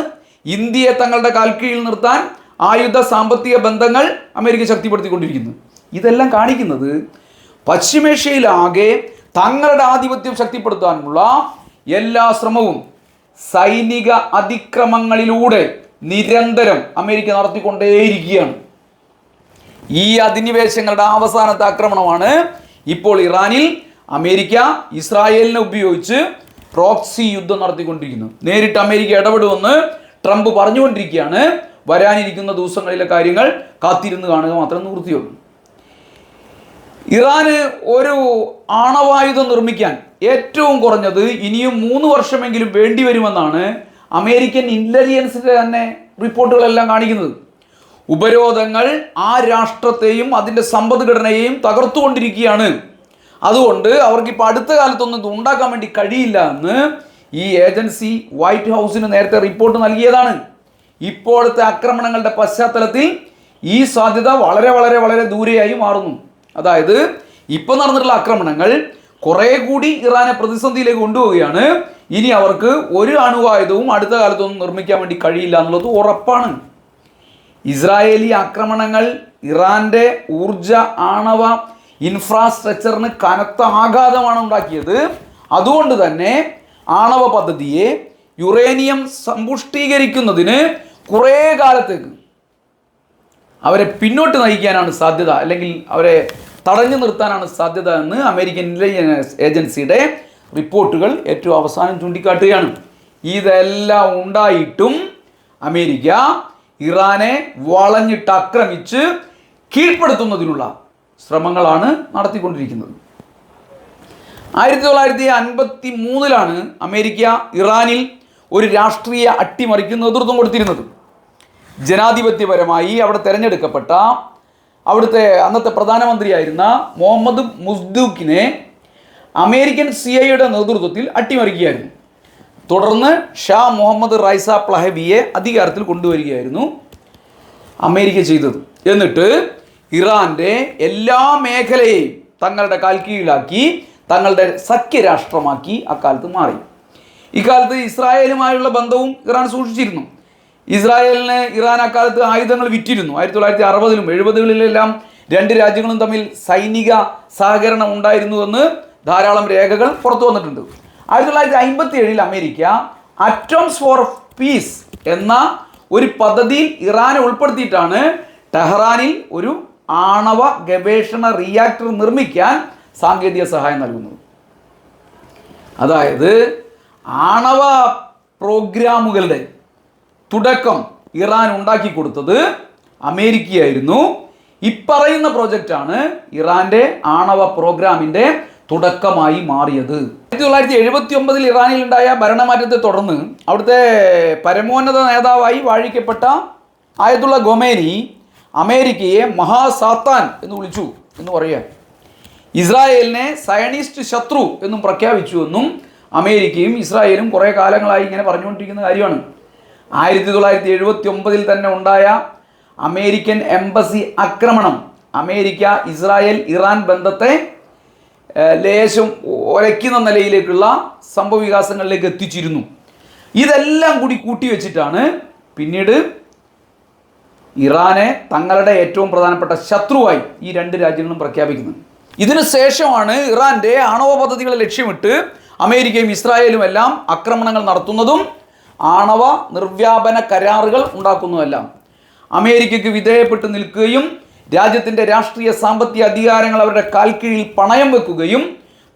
ഇന്ത്യയെ തങ്ങളുടെ കാൽക്കീഴിൽ നിർത്താൻ ആയുധ സാമ്പത്തിക ബന്ധങ്ങൾ അമേരിക്ക ശക്തിപ്പെടുത്തിക്കൊണ്ടിരിക്കുന്നത്. ഇതെല്ലാം കാണിക്കുന്നത് പശ്ചിമേഷ്യയിലാകെ തങ്ങളുടെ ആധിപത്യം ശക്തിപ്പെടുത്താനുള്ള എല്ലാ ശ്രമവും സൈനിക അതിക്രമങ്ങളിലൂടെ നിരന്തരം അമേരിക്ക നടത്തിക്കൊണ്ടേയിരിക്കുകയാണ്. ഈ അധിനിവേശങ്ങളുടെ അവസാനത്തെ ആക്രമണമാണ് ഇപ്പോൾ ഇറാനിൽ അമേരിക്ക ഇസ്രായേലിനെ ഉപയോഗിച്ച് പ്രോക്സി യുദ്ധം നടത്തിക്കൊണ്ടിരിക്കുന്നത്. നേരിട്ട് അമേരിക്ക ഇടപെടുമെന്ന് ട്രംപ് പറഞ്ഞുകൊണ്ടിരിക്കുകയാണ്. വരാനിരിക്കുന്ന ദിവസങ്ങളിലെ കാര്യങ്ങൾ കാത്തിരുന്ന് കാണുക മാത്രം നിവൃത്തിയുള്ളൂ. ഇറാന് ഒരു ആണവായുധം നിർമ്മിക്കാൻ ഏറ്റവും കുറഞ്ഞത് ഇനിയും 3 വർഷമെങ്കിലും വേണ്ടി വരുമെന്നാണ് അമേരിക്കൻ ഇൻ്റലിജൻസിൻ്റെ തന്നെ റിപ്പോർട്ടുകളെല്ലാം കാണിക്കുന്നത്. ഉപരോധങ്ങൾ ആ രാഷ്ട്രത്തെയും അതിൻ്റെ സമ്പദ്ഘടനയെയും തകർത്തുകൊണ്ടിരിക്കുകയാണ്. അതുകൊണ്ട് അവർക്കിപ്പോൾ അടുത്ത കാലത്തൊന്നും ഇത് ഉണ്ടാക്കാൻ വേണ്ടി കഴിയില്ല എന്ന് ഈ ഏജൻസി വൈറ്റ് ഹൗസിന് നേരത്തെ റിപ്പോർട്ട് നൽകിയതാണ്. ഇപ്പോഴത്തെ ആക്രമണങ്ങളുടെ പശ്ചാത്തലത്തിൽ ഈ സാധ്യത വളരെ വളരെ വളരെ ദൂരെയായി മാറുന്നു. അതായത് ഇപ്പം നടന്നിട്ടുള്ള ആക്രമണങ്ങൾ കുറേ കൂടി ഇറാനെ പ്രതിസന്ധിയിലേക്ക് കൊണ്ടുപോവുകയാണ്. ഇനി അവർക്ക് ഒരു അണുവായുധവും അടുത്ത കാലത്തൊന്നും നിർമ്മിക്കാൻ വേണ്ടി കഴിയില്ല എന്നുള്ളത് ഉറപ്പാണ്. ഇസ്രായേലി ആക്രമണങ്ങൾ ഇറാൻ്റെ ഊർജ ആണവ ഇൻഫ്രാസ്ട്രക്ചറിന് കനത്ത ആഘാതമാണ് ഉണ്ടാക്കിയത്. അതുകൊണ്ട് തന്നെ ആണവ പദ്ധതിയെ യുറേനിയം സമ്പുഷ്ടീകരിക്കുന്നതിന് കുറേ കാലത്തേക്ക് അവരെ പിന്നോട്ട് നയിക്കാനാണ് സാധ്യത, അല്ലെങ്കിൽ അവരെ തടഞ്ഞു നിർത്താനാണ് സാധ്യത എന്ന് അമേരിക്കൻ ഇൻ്റലിജൻസ് ഏജൻസിയുടെ റിപ്പോർട്ടുകൾ ഏറ്റവും അവസാനം ചൂണ്ടിക്കാട്ടുകയാണ്. ഇതെല്ലാം ഉണ്ടായിട്ടും അമേരിക്ക ഇറാനെ വളഞ്ഞിട്ട് ആക്രമിച്ച് കീഴ്പ്പെടുത്തുന്നതിനുള്ള ശ്രമങ്ങളാണ് നടത്തിക്കൊണ്ടിരിക്കുന്നത്. 1953 അമേരിക്ക ഇറാനിൽ ഒരു രാഷ്ട്രീയ അട്ടിമറിക്ക് നേതൃത്വം കൊടുത്തിരുന്നത്. ജനാധിപത്യപരമായി അവിടെ തിരഞ്ഞെടുക്കപ്പെട്ട അവിടുത്തെ അന്നത്തെ പ്രധാനമന്ത്രിയായിരുന്ന മുഹമ്മദ് മുസ്ദൂക്കിനെ അമേരിക്കൻ CIA നേതൃത്വത്തിൽ അട്ടിമറിക്കുകയായിരുന്നു. തുടർന്ന് ഷാ മുഹമ്മദ് റൈസ പ്ലഹവിയെ അധികാരത്തിൽ കൊണ്ടുവരികയായിരുന്നു അമേരിക്ക ചെയ്തത്. എന്നിട്ട് ഇറാൻ്റെ എല്ലാ മേഖലയെയും തങ്ങളുടെ കാൽക്കീഴിലാക്കി തങ്ങളുടെ സഖ്യരാഷ്ട്രമാക്കി അക്കാലത്ത് മാറി. ഇക്കാലത്ത് ഇസ്രായേലുമായുള്ള ബന്ധവും ഇറാൻ സൂക്ഷിച്ചിരുന്നു. ഇസ്രായേലിന് ഇറാൻ അക്കാലത്ത് ആയുധങ്ങൾ വിറ്റിരുന്നു. 1960-ലും 70-കളിലെല്ലാം രണ്ട് രാജ്യങ്ങളും തമ്മിൽ സൈനിക സഹകരണം ഉണ്ടായിരുന്നുവെന്ന് ധാരാളം രേഖകൾ പുറത്തു വന്നിട്ടുണ്ട്. 1957 അമേരിക്ക അറ്റോംസ് ഫോർ പീസ് എന്ന ഒരു പദ്ധതിയിൽ ഇറാനെ ഉൾപ്പെടുത്തിയിട്ടാണ് ടെഹ്റാനിൽ ഒരു ആണവ ഗവേഷണ റിയാക്ടർ നിർമ്മിക്കാൻ സാങ്കേതിക സഹായം നൽകുന്നത്. അതായത് ആണവ പ്രോഗ്രാമുകളുടെ തുടക്കം ഇറാൻ ഉണ്ടാക്കി കൊടുത്തത് അമേരിക്കയായിരുന്നു. ഇപ്പറയുന്ന പ്രോജക്റ്റാണ് ഇറാൻ്റെ ആണവ പ്രോഗ്രാമിൻ്റെ തുടക്കമായി മാറിയത്. 1979 ഇറാനിൽ ഉണ്ടായ ഭരണമാറ്റത്തെ തുടർന്ന് അവിടുത്തെ പരമോന്നത നേതാവായി വാഴിക്കപ്പെട്ട ആയതുള്ള ഖൊമേനി അമേരിക്കയെ മഹാസാത്താൻ എന്ന് വിളിച്ചു എന്ന് പറയുക. ഇസ്രായേലിനെ സയനിസ്റ്റ് ശത്രു എന്നും പ്രഖ്യാപിച്ചുവെന്നും അമേരിക്കയും ഇസ്രായേലും കുറേ കാലങ്ങളായി ഇങ്ങനെ പറഞ്ഞുകൊണ്ടിരിക്കുന്ന കാര്യമാണ്. 1979 തന്നെ ഉണ്ടായ അമേരിക്കൻ എംബസി ആക്രമണം അമേരിക്ക ഇസ്രായേൽ ഇറാൻ ബന്ധത്തെ ലേശം ഒലയ്ക്കുന്ന നിലയിലേക്കുള്ള സംഭവവികാസങ്ങളിലേക്ക് എത്തിച്ചിരുന്നു. ഇതെല്ലാം കൂടി കൂട്ടിവെച്ചിട്ടാണ് പിന്നീട് ഇറാനെ തങ്ങളുടെ ഏറ്റവും പ്രധാനപ്പെട്ട ശത്രുവായി ഈ രണ്ട് രാജ്യങ്ങളും പ്രഖ്യാപിക്കുന്നത്. ഇതിനു ശേഷമാണ് ഇറാൻ്റെ ആണവ പദ്ധതികളെ ലക്ഷ്യമിട്ട് അമേരിക്കയും ഇസ്രായേലും എല്ലാം ആക്രമണങ്ങൾ നടത്തുന്നതും ആണവ നിർവ്യാപന കരാറുകൾ ഉണ്ടാക്കുന്നതെല്ലാം. അമേരിക്കയ്ക്ക് വിധേയപ്പെട്ട് നിൽക്കുകയും രാജ്യത്തിൻ്റെ രാഷ്ട്രീയ സാമ്പത്തിക അധികാരങ്ങൾ അവരുടെ കാൽക്കീഴിൽ പണയം വെക്കുകയും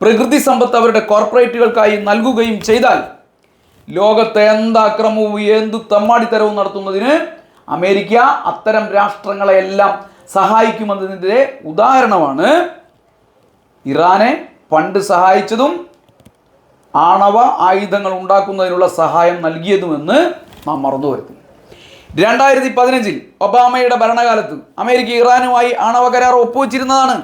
പ്രകൃതി സമ്പത്ത് അവരുടെ കോർപ്പറേറ്റുകൾക്കായി നൽകുകയും ചെയ്താൽ ലോകത്തെ എന്താക്രമവും എന്തു തമ്മാടിത്തരവും നടത്തുന്നതിന് അമേരിക്ക അത്തരം രാഷ്ട്രങ്ങളെയെല്ലാം സഹായിക്കുമെന്നതിൻ്റെ ഉദാഹരണമാണ് ഇറാനെ പണ്ട് സഹായിച്ചതും ആണവ ആയുധങ്ങൾ ഉണ്ടാക്കുന്നതിനുള്ള സഹായം നൽകിയതുമെന്ന് നാം മറന്നുവരുന്നു. 2015 ഒബാമയുടെ ഭരണകാലത്ത് അമേരിക്ക ഇറാനുമായി ആണവ കരാർ ഒപ്പുവെച്ചിരുന്നതാണ്.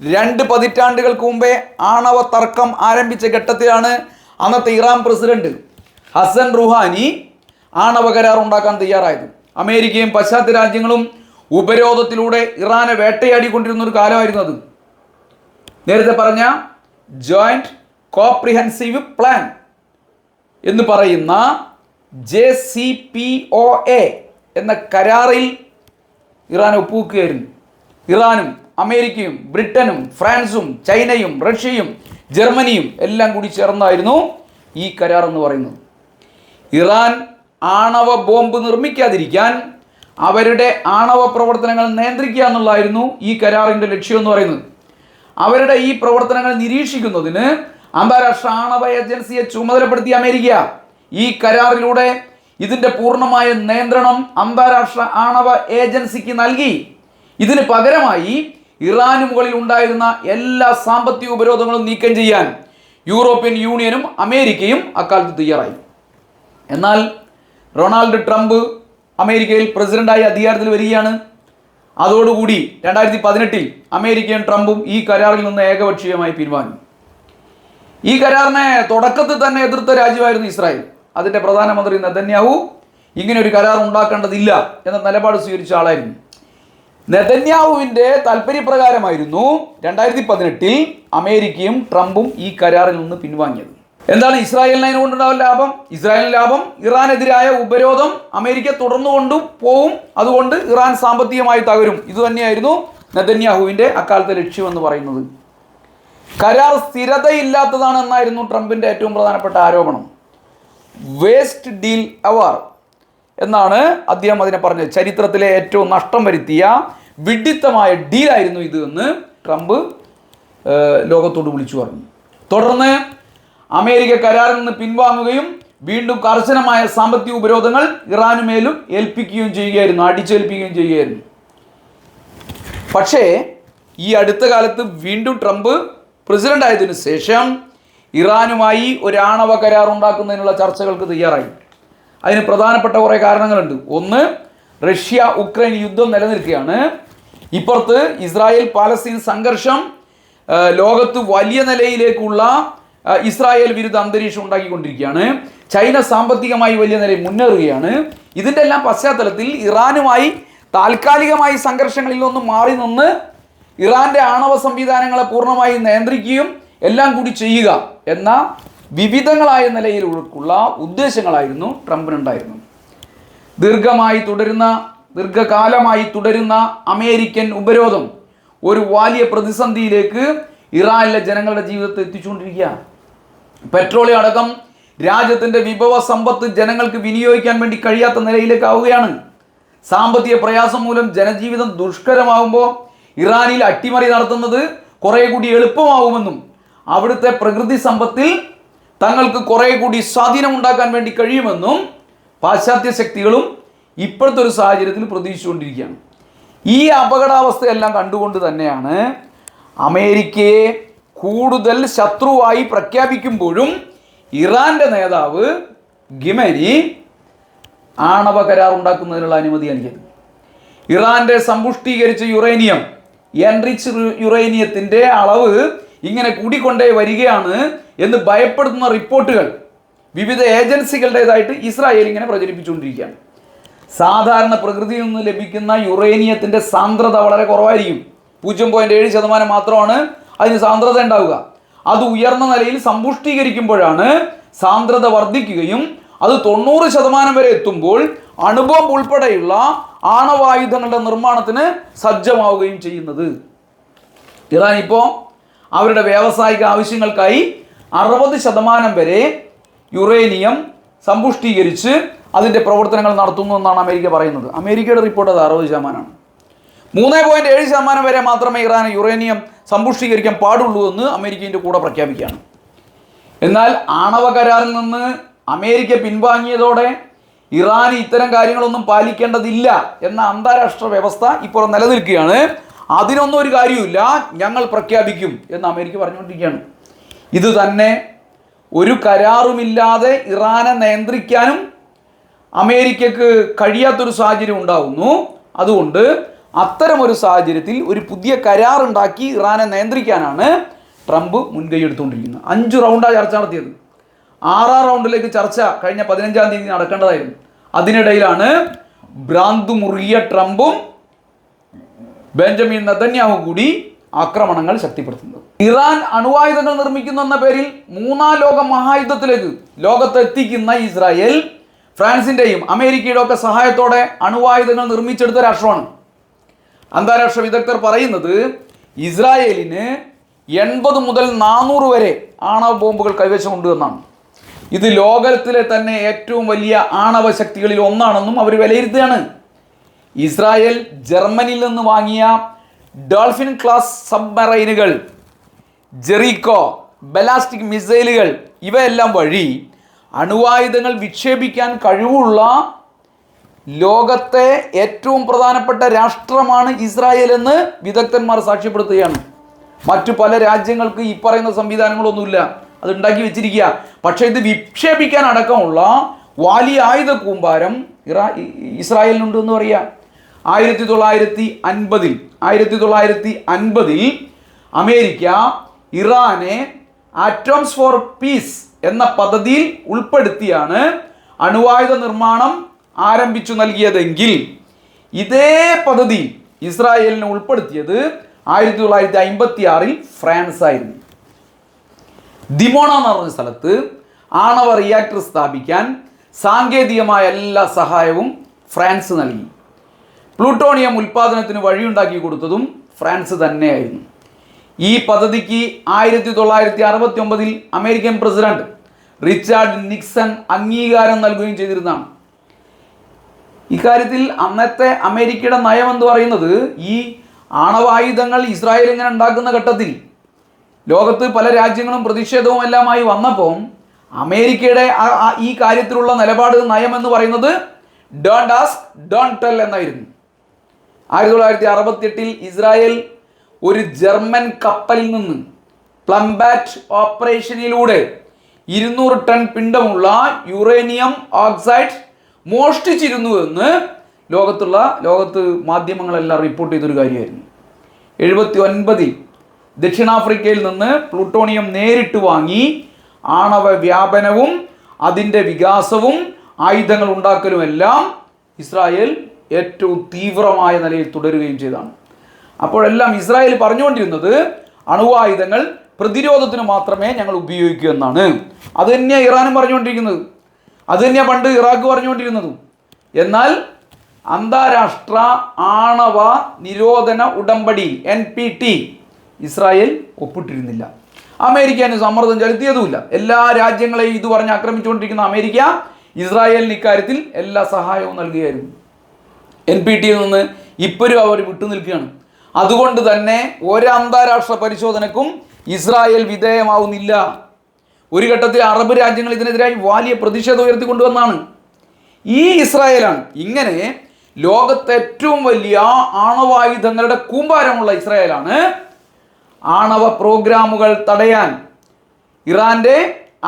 2 പതിറ്റാണ്ടുകൾക്ക് മുമ്പേ ആണവ തർക്കം ആരംഭിച്ച ഘട്ടത്തിലാണ് അന്നത്തെ ഇറാൻ പ്രസിഡന്റ് ഹസൻ റുഹാനി ആണവ കരാർ ഉണ്ടാക്കാൻ തയ്യാറായത്. അമേരിക്കയും പാശ്ചാത്യ രാജ്യങ്ങളും ഉപരോധത്തിലൂടെ ഇറാനെ വേട്ടയാടിക്കൊണ്ടിരുന്ന ഒരു കാലമായിരുന്നു അത്. നേരത്തെ പറഞ്ഞ ജോയിന്റ് കോംപ്രിഹെൻസീവ് പ്ലാൻ എന്ന് പറയുന്ന JCPOA എന്ന കരാറിൽ ഇറാൻ ഒപ്പുവെക്കുകയായിരുന്നു. ഇറാനും അമേരിക്കയും ബ്രിട്ടനും ഫ്രാൻസും ചൈനയും റഷ്യയും ജർമ്മനിയും എല്ലാം കൂടി ചേർന്നായിരുന്നു ഈ കരാർ എന്ന് പറയുന്നത്. ഇറാൻ ആണവ ബോംബ് നിർമ്മിക്കാതിരിക്കാൻ അവരുടെ ആണവ പ്രവർത്തനങ്ങൾ നിയന്ത്രിക്കുക എന്നുള്ളതായിരുന്നു ഈ കരാറിൻ്റെ ലക്ഷ്യം എന്ന് പറയുന്നത്. അവരുടെ ഈ പ്രവർത്തനങ്ങൾ നിരീക്ഷിക്കുന്നതിന് അന്താരാഷ്ട്ര ആണവ ഏജൻസിയെ ചുമതലപ്പെടുത്തിയ അമേരിക്ക ഈ കരാറിലൂടെ ഇതിൻ്റെ പൂർണ്ണമായ നിയന്ത്രണം അന്താരാഷ്ട്ര ആണവ ഏജൻസിക്ക് നൽകി. ഇതിന് പകരമായി ഇറാന് മുകളിൽ ഉണ്ടായിരുന്ന എല്ലാ സാമ്പത്തിക ഉപരോധങ്ങളും നീക്കം ചെയ്യാൻ യൂറോപ്യൻ യൂണിയനും അമേരിക്കയും അക്കാലത്ത് തയ്യാറായി. എന്നാൽ ഡൊണാൾഡ് ട്രംപ് അമേരിക്കയിൽ പ്രസിഡന്റായി അധികാരത്തിൽ വരികയാണ്. അതോടുകൂടി 2018 അമേരിക്കയും ട്രംപും ഈ കരാറിൽ നിന്ന് ഏകപക്ഷീയമായി പിൻവാങ്ങി. ഈ കരാറിനെ തുടക്കത്തിൽ തന്നെ എതിർത്ത രാജ്യമായിരുന്നു ഇസ്രായേൽ. അതിൻ്റെ പ്രധാനമന്ത്രി നെതന്യാഹു ഇങ്ങനെ ഒരു കരാർ ഉണ്ടാക്കേണ്ടതില്ല എന്ന നിലപാട് സ്വീകരിച്ച ആളായിരുന്നു. നെതന്യാഹുവിൻ്റെ താല്പര്യപ്രകാരമായിരുന്നു 2018 അമേരിക്കയും ട്രംപും ഈ കരാറിൽ നിന്ന് പിൻവാങ്ങിയത്. എന്താണ് ഇസ്രായേലിന് അതിനുകൊണ്ടുണ്ടാവുന്ന ലാഭം? ഇസ്രായേലിന് ലാഭം, ഇറാനെതിരായ ഉപരോധം അമേരിക്ക തുടർന്നു കൊണ്ടുപോകും, അതുകൊണ്ട് ഇറാൻ സാമ്പത്തികമായി തകരും. ഇതുതന്നെയായിരുന്നു നെതന്യാഹുവിൻ്റെ അക്കാലത്തെ ലക്ഷ്യമെന്ന് പറയുന്നത്. കരാർ സ്ഥിരതയില്ലാത്തതാണ് എന്നായിരുന്നു ട്രംപിൻ്റെ ഏറ്റവും പ്രധാനപ്പെട്ട ആരോപണം. വേസ്റ്റ് ഡീൽ അവർ എന്നാണ് അദ്ദേഹം അതിനെ പറഞ്ഞത്. ചരിത്രത്തിലെ ഏറ്റവും നഷ്ടം വരുത്തിയ വിഡ്ഢിത്തമായ ഡീലായിരുന്നു ഇത് എന്ന് ട്രംപ് ലോകത്തോട് വിളിച്ചു പറഞ്ഞു. തുടർന്ന് അമേരിക്ക കരാറിൽ നിന്ന് പിൻവാങ്ങുകയും വീണ്ടും കർശനമായ സാമ്പത്തിക ഉപരോധങ്ങൾ ഇറാനുമേലും ഏൽപ്പിക്കുകയും ചെയ്യുകയായിരുന്നു, അടിച്ചേൽപ്പിക്കുകയും ചെയ്യുകയായിരുന്നു. പക്ഷേ ഈ അടുത്ത കാലത്ത് വീണ്ടും ട്രംപ് പ്രസിഡന്റ് ആയതിനു ശേഷം ഇറാനുമായി ഒരു ആണവ കരാർ ഉണ്ടാക്കുന്നതിനുള്ള ചർച്ചകൾക്ക് തയ്യാറായി. അതിന് പ്രധാനപ്പെട്ട കുറേ കാരണങ്ങളുണ്ട്. ഒന്ന്, റഷ്യ ഉക്രൈൻ യുദ്ധം നിലനിൽക്കുകയാണ്. ഇപ്പുറത്ത് ഇസ്രായേൽ പാലസ്തീൻ സംഘർഷം ലോകത്ത് വലിയ നിലയിലേക്കുള്ള ഇസ്രായേൽ വിരുദ്ധ അന്തരീക്ഷം ഉണ്ടാക്കിക്കൊണ്ടിരിക്കുകയാണ്. ചൈന സാമ്പത്തികമായി വലിയ നിലയിൽ മുന്നേറുകയാണ്. ഇതിൻ്റെ എല്ലാം പശ്ചാത്തലത്തിൽ ഇറാനുമായി താൽക്കാലികമായി സംഘർഷങ്ങളിൽ നിന്ന് മാറി നിന്ന് ഇറാൻ്റെ ആണവ സംവിധാനങ്ങളെ പൂർണ്ണമായി നിയന്ത്രിക്കുകയും എല്ലാം കൂടി ചെയ്യുക എന്ന വിവിധങ്ങളായ നിലയിലുള്ള ഉദ്ദേശങ്ങളായിരുന്നു ട്രംപിനുണ്ടായിരുന്നത്. ദീർഘകാലമായി തുടരുന്ന അമേരിക്കൻ ഉപരോധം ഒരു വലിയ പ്രതിസന്ധിയിലേക്ക് ഇറാനിലെ ജനങ്ങളുടെ ജീവിതത്തെ എത്തിച്ചുകൊണ്ടിരിക്കുക. പെട്രോളിയം അടക്കം രാജ്യത്തിൻ്റെ വിഭവ സമ്പത്ത് ജനങ്ങൾക്ക് വിനിയോഗിക്കാൻ വേണ്ടി കഴിയാത്ത നിലയിലേക്കാവുകയാണ്. സാമ്പത്തിക പ്രയാസം മൂലം ജനജീവിതം ദുഷ്കരമാകുമ്പോൾ ഇറാനിൽ അട്ടിമറി നടത്തുന്നത് കുറേ കൂടി എളുപ്പമാവുമെന്നും അവിടുത്തെ പ്രകൃതി സമ്പത്തിൽ തങ്ങൾക്ക് കുറേ കൂടി സ്വാധീനം ഉണ്ടാക്കാൻ വേണ്ടി കഴിയുമെന്നും പാശ്ചാത്യ ശക്തികളും ഇപ്പോഴത്തെ ഒരു സാഹചര്യത്തിൽ പ്രതീക്ഷിച്ചുകൊണ്ടിരിക്കുകയാണ്. ഈ അപകടാവസ്ഥയെല്ലാം കണ്ടുകൊണ്ട് തന്നെയാണ് അമേരിക്കയെ കൂടുതൽ ശത്രുവായി പ്രഖ്യാപിക്കുമ്പോഴും ഇറാൻ്റെ നേതാവ് ഖമേനി ആണവ കരാർ ഉണ്ടാക്കുന്നതിനുള്ള അനുമതി നൽകിയത്. ഇറാൻ്റെ സമ്പുഷ്ടീകരിച്ച യുറേനിയം, എൻറിച്ച് യുറേനിയത്തിൻ്റെ അളവ് ഇങ്ങനെ കൂടിക്കൊണ്ടേ വരികയാണ് എന്ന് ഭയപ്പെടുത്തുന്ന റിപ്പോർട്ടുകൾ വിവിധ ഏജൻസികളുടേതായിട്ട് ഇസ്രായേൽ ഇങ്ങനെ പ്രചരിപ്പിച്ചുകൊണ്ടിരിക്കുകയാണ്. സാധാരണ പ്രകൃതിയിൽ നിന്ന് ലഭിക്കുന്ന യുറേനിയത്തിൻ്റെ സാന്ദ്രത വളരെ കുറവായിരിക്കും. 0.7% മാത്രമാണ് അതിന് സാന്ദ്രത ഉണ്ടാവുക. അത് ഉയർന്ന നിലയിൽ സമ്പുഷ്ടീകരിക്കുമ്പോഴാണ് സാന്ദ്രത വർദ്ധിക്കുകയും അത് 90% വരെ എത്തുമ്പോൾ അണുബോംബ് ഉൾപ്പെടെയുള്ള ആണവായുധങ്ങളുടെ നിർമ്മാണത്തിന് സജ്ജമാവുകയും ചെയ്യുന്നത്. ഇറാൻ ഇപ്പോൾ അവരുടെ വ്യാവസായിക ആവശ്യങ്ങൾക്കായി 60% വരെ യുറേനിയം സമ്പുഷ്ടീകരിച്ച് അതിൻ്റെ പ്രവർത്തനങ്ങൾ നടത്തുന്നു എന്നാണ് അമേരിക്ക പറയുന്നത്. അമേരിക്കയുടെ റിപ്പോർട്ട് അത് 60%. 3.7% വരെ മാത്രമേ ഇറാൻ യുറേനിയം സമ്പുഷ്ടീകരിക്കാൻ പാടുള്ളൂ എന്ന് അമേരിക്കയുടെ കൂടെ പ്രഖ്യാപിക്കുകയാണ്. എന്നാൽ ആണവ കരാറിൽ നിന്ന് അമേരിക്ക പിൻവാങ്ങിയതോടെ ഇറാൻ ഇത്തരം കാര്യങ്ങളൊന്നും പാലിക്കേണ്ടതില്ല എന്ന അന്താരാഷ്ട്ര വ്യവസ്ഥ ഇപ്പോൾ നിലനിൽക്കുകയാണ്. അതിനൊന്നും ഒരു കാര്യമില്ല, ഞങ്ങൾ പ്രഖ്യാപിക്കും എന്ന് അമേരിക്ക പറഞ്ഞുകൊണ്ടിരിക്കുകയാണ്. ഇത് തന്നെ ഒരു കരാറുമില്ലാതെ ഇറാനെ നിയന്ത്രിക്കാനും അമേരിക്കക്ക് കഴിയാത്തൊരു സാഹചര്യം ഉണ്ടാകുന്നു. അതുകൊണ്ട് അത്തരമൊരു സാഹചര്യത്തിൽ ഒരു പുതിയ കരാറുണ്ടാക്കി ഇറാനെ നിയന്ത്രിക്കാനാണ് ട്രംപ് മുൻകൈ എടുത്തുകൊണ്ടിരിക്കുന്നത്. 5 റൗണ്ടാണ് ചർച്ച നടത്തിയത്. 6ാം റൗണ്ടിലേക്ക് ചർച്ച കഴിഞ്ഞ 15-ാം തീയതി നടക്കേണ്ടതായിരുന്നു. അതിനിടയിലാണ് ഭ്രാന്തു മുറുകിയ ട്രംപും ബെഞ്ചമിൻ നെതന്യാഹു കൂടി ആക്രമണങ്ങൾ ശക്തിപ്പെടുത്തുന്നത്. ഇറാൻ അണുവായുധങ്ങൾ നിർമ്മിക്കുന്നു എന്ന പേരിൽ 3ാം ലോക മഹായുദ്ധത്തിലേക്ക് ലോകത്തെ എത്തിക്കുന്ന ഇസ്രായേൽ ഫ്രാൻസിൻ്റെയും അമേരിക്കയുടെ ഒക്കെ സഹായത്തോടെ അണുവായുധങ്ങൾ നിർമ്മിച്ചെടുത്ത രാഷ്ട്രമാണ്. അന്താരാഷ്ട്ര വിദഗ്ധർ പറയുന്നത് ഇസ്രായേലിന് 80 മുതൽ 400 വരെ ആണവ ബോംബുകൾ കൈവശമുണ്ട് എന്നാണ്. ഇത് ലോകത്തിലെ തന്നെ ഏറ്റവും വലിയ ആണവ ശക്തികളിൽ ഒന്നാണെന്നും അവർ വിലയിരുത്തുകയാണ്. ഇസ്രായേൽ ജർമ്മനിയിൽ നിന്ന് വാങ്ങിയ ഡോൾഫിൻ ക്ലാസ് സബ്മറൈനുകൾ, ജെറിക്കോ, ബലാസ്റ്റിക് മിസൈലുകൾ ഇവയെല്ലാം വഴി അണുവായുധങ്ങൾ വിക്ഷേപിക്കാൻ കഴിവുള്ള ലോകത്തെ ഏറ്റവും പ്രധാനപ്പെട്ട രാഷ്ട്രമാണ് ഇസ്രായേൽ എന്ന് വിദഗ്ധന്മാർ സാക്ഷ്യപ്പെടുത്തുകയാണ്. മറ്റു പല രാജ്യങ്ങൾക്ക് ഈ പറയുന്ന സംവിധാനങ്ങളൊന്നുമില്ല, അത് ഉണ്ടാക്കി വെച്ചിരിക്കുക. പക്ഷേ ഇത് വിക്ഷേപിക്കാൻ അടക്കമുള്ള വലിയ ആയുധ കൂമ്പാരം ഇസ്രായേലിനുണ്ട് എന്ന് പറയാം. 1950 അമേരിക്ക ഇറാനെ ആറ്റോംസ് ഫോർ പീസ് എന്ന പദ്ധതിയിൽ ഉൾപ്പെടുത്തിയാണ് അണുവായുധ നിർമ്മാണം ആരംഭിച്ചു നൽകിയതെങ്കിൽ ഇതേ പദ്ധതി ഇസ്രായേലിനെ ഉൾപ്പെടുത്തിയത് 1956 ഫ്രാൻസ് ആയിരുന്നു. ദിമോണ എന്ന് പറഞ്ഞ സ്ഥലത്ത് ആണവ റിയാക്ടർ സ്ഥാപിക്കാൻ സാങ്കേതികമായ എല്ലാ സഹായവും ഫ്രാൻസ് നൽകി. പ്ലൂട്ടോണിയം ഉൽപ്പാദനത്തിന് വഴിയുണ്ടാക്കി കൊടുത്തതും ഫ്രാൻസ് തന്നെയായിരുന്നു. ഈ പദ്ധതിക്ക് 1969 അമേരിക്കൻ പ്രസിഡന്റ് റിച്ചാർഡ് നിക്സൺ അംഗീകാരം നൽകുകയും ചെയ്തിരുന്നതാണ്. ഇക്കാര്യത്തിൽ അന്നത്തെ അമേരിക്കയുടെ നയം എന്ന് പറയുന്നത് ഈ ആണവായുധങ്ങൾ ഇസ്രായേൽ ഇങ്ങനെ ഉണ്ടാക്കുന്ന ഘട്ടത്തിൽ ലോകത്ത് പല രാജ്യങ്ങളും പ്രതിഷേധവും എല്ലാമായി വന്നപ്പോൾ അമേരിക്കയുടെ ഈ കാര്യത്തിലുള്ള നിലപാട് നയം എന്ന് പറയുന്നത് ഡോണ്ട് ആസ്ക് ഡോണ്ട് ടെൽ എന്നായിരുന്നു. 1968 ഇസ്രായേൽ ഒരു ജർമ്മൻ കപ്പലിൽ നിന്ന് പ്ലംബാറ്റ് ഓപ്പറേഷനിലൂടെ 200 ടൺ പിണ്ഡമുള്ള യുറേനിയം ഓക്സൈഡ് മോഷ്ടിച്ചിരുന്നു എന്ന് ലോകത്ത് മാധ്യമങ്ങളെല്ലാം റിപ്പോർട്ട് ചെയ്തൊരു കാര്യമായിരുന്നു. 79 ദക്ഷിണാഫ്രിക്കയിൽ നിന്ന് പ്ലൂട്ടോണിയം നേരിട്ട് വാങ്ങി ആണവ വ്യാപനവും അതിൻ്റെ വികാസവും ആയുധങ്ങൾ ഉണ്ടാക്കലുമെല്ലാം ഇസ്രായേൽ ഏറ്റവും തീവ്രമായ നിലയിൽ തുടരുകയും ചെയ്തതാണ്. അപ്പോഴെല്ലാം ഇസ്രായേൽ പറഞ്ഞുകൊണ്ടിരുന്നത് അണുവായുധങ്ങൾ പ്രതിരോധത്തിന് മാത്രമേ ഞങ്ങൾ ഉപയോഗിക്കൂ എന്നാണ്. അത് തന്നെയാണ് ഇറാനും പറഞ്ഞുകൊണ്ടിരിക്കുന്നത്, അത് തന്നെയാണ് പണ്ട് ഇറാഖ് പറഞ്ഞുകൊണ്ടിരുന്നതും. എന്നാൽ അന്താരാഷ്ട്ര ആണവ നിരോധന ഉടമ്പടി NPT ഇസ്രായേൽ ഒപ്പിട്ടിരുന്നില്ല. അമേരിക്ക അതിന് സമ്മർദ്ദം ചെലുത്തിയതുമില്ല. എല്ലാ രാജ്യങ്ങളെയും ഇത് പറഞ്ഞ് ആക്രമിച്ചുകൊണ്ടിരിക്കുന്ന അമേരിക്ക ഇസ്രായേലിന് ഇക്കാര്യത്തിൽ എല്ലാ സഹായവും നൽകുകയായിരുന്നു. NPTയിൽ നിന്ന് ഇപ്പോഴും അവർ വിട്ടുനിൽക്കുകയാണ്. അതുകൊണ്ട് തന്നെ ഒരു അന്താരാഷ്ട്ര പരിശോധനക്കും ഇസ്രായേൽ വിധേയമാവുന്നില്ല. ഒരു ഘട്ടത്തിൽ അറബ് രാജ്യങ്ങൾ ഇതിനെതിരായി വലിയ പ്രതിഷേധം ഉയർത്തിക്കൊണ്ടുവന്നാണ്. ഈ ഇസ്രായേലാണ് ഇങ്ങനെ ലോകത്തെ ഏറ്റവും വലിയ ആണവായുധങ്ങളുടെ കൂമ്പാരമുള്ള ഇസ്രായേലാണ് ആണവ പ്രോഗ്രാമുകൾ തടയാൻ, ഇറാൻ്റെ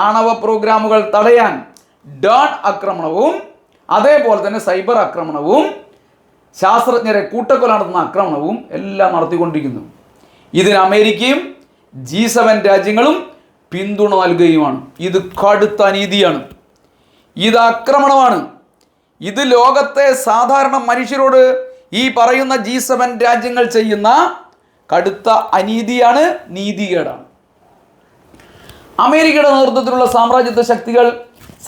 ആണവ പ്രോഗ്രാമുകൾ തടയാൻ ഡോൺ ആക്രമണവും അതേപോലെ തന്നെ സൈബർ ആക്രമണവും ശാസ്ത്രജ്ഞരെ കൂട്ടക്കൊല നടത്തുന്ന ആക്രമണവും എല്ലാം നടത്തിക്കൊണ്ടിരിക്കുന്നു. ഇതിന് അമേരിക്കയും G7 രാജ്യങ്ങളും പിന്തുണ നൽകുകയുമാണ്. ഇത് കടുത്ത അനീതിയാണ്, ഇത് ആക്രമണമാണ്. ഇത് ലോകത്തെ സാധാരണ മനുഷ്യരോട് ഈ പറയുന്ന G7 രാജ്യങ്ങൾ ചെയ്യുന്ന കടുത്ത അനീതിയാണ്, നീതികേടാണ്. അമേരിക്കയുടെ നേതൃത്വത്തിലുള്ള സാമ്രാജ്യത്വ ശക്തികൾ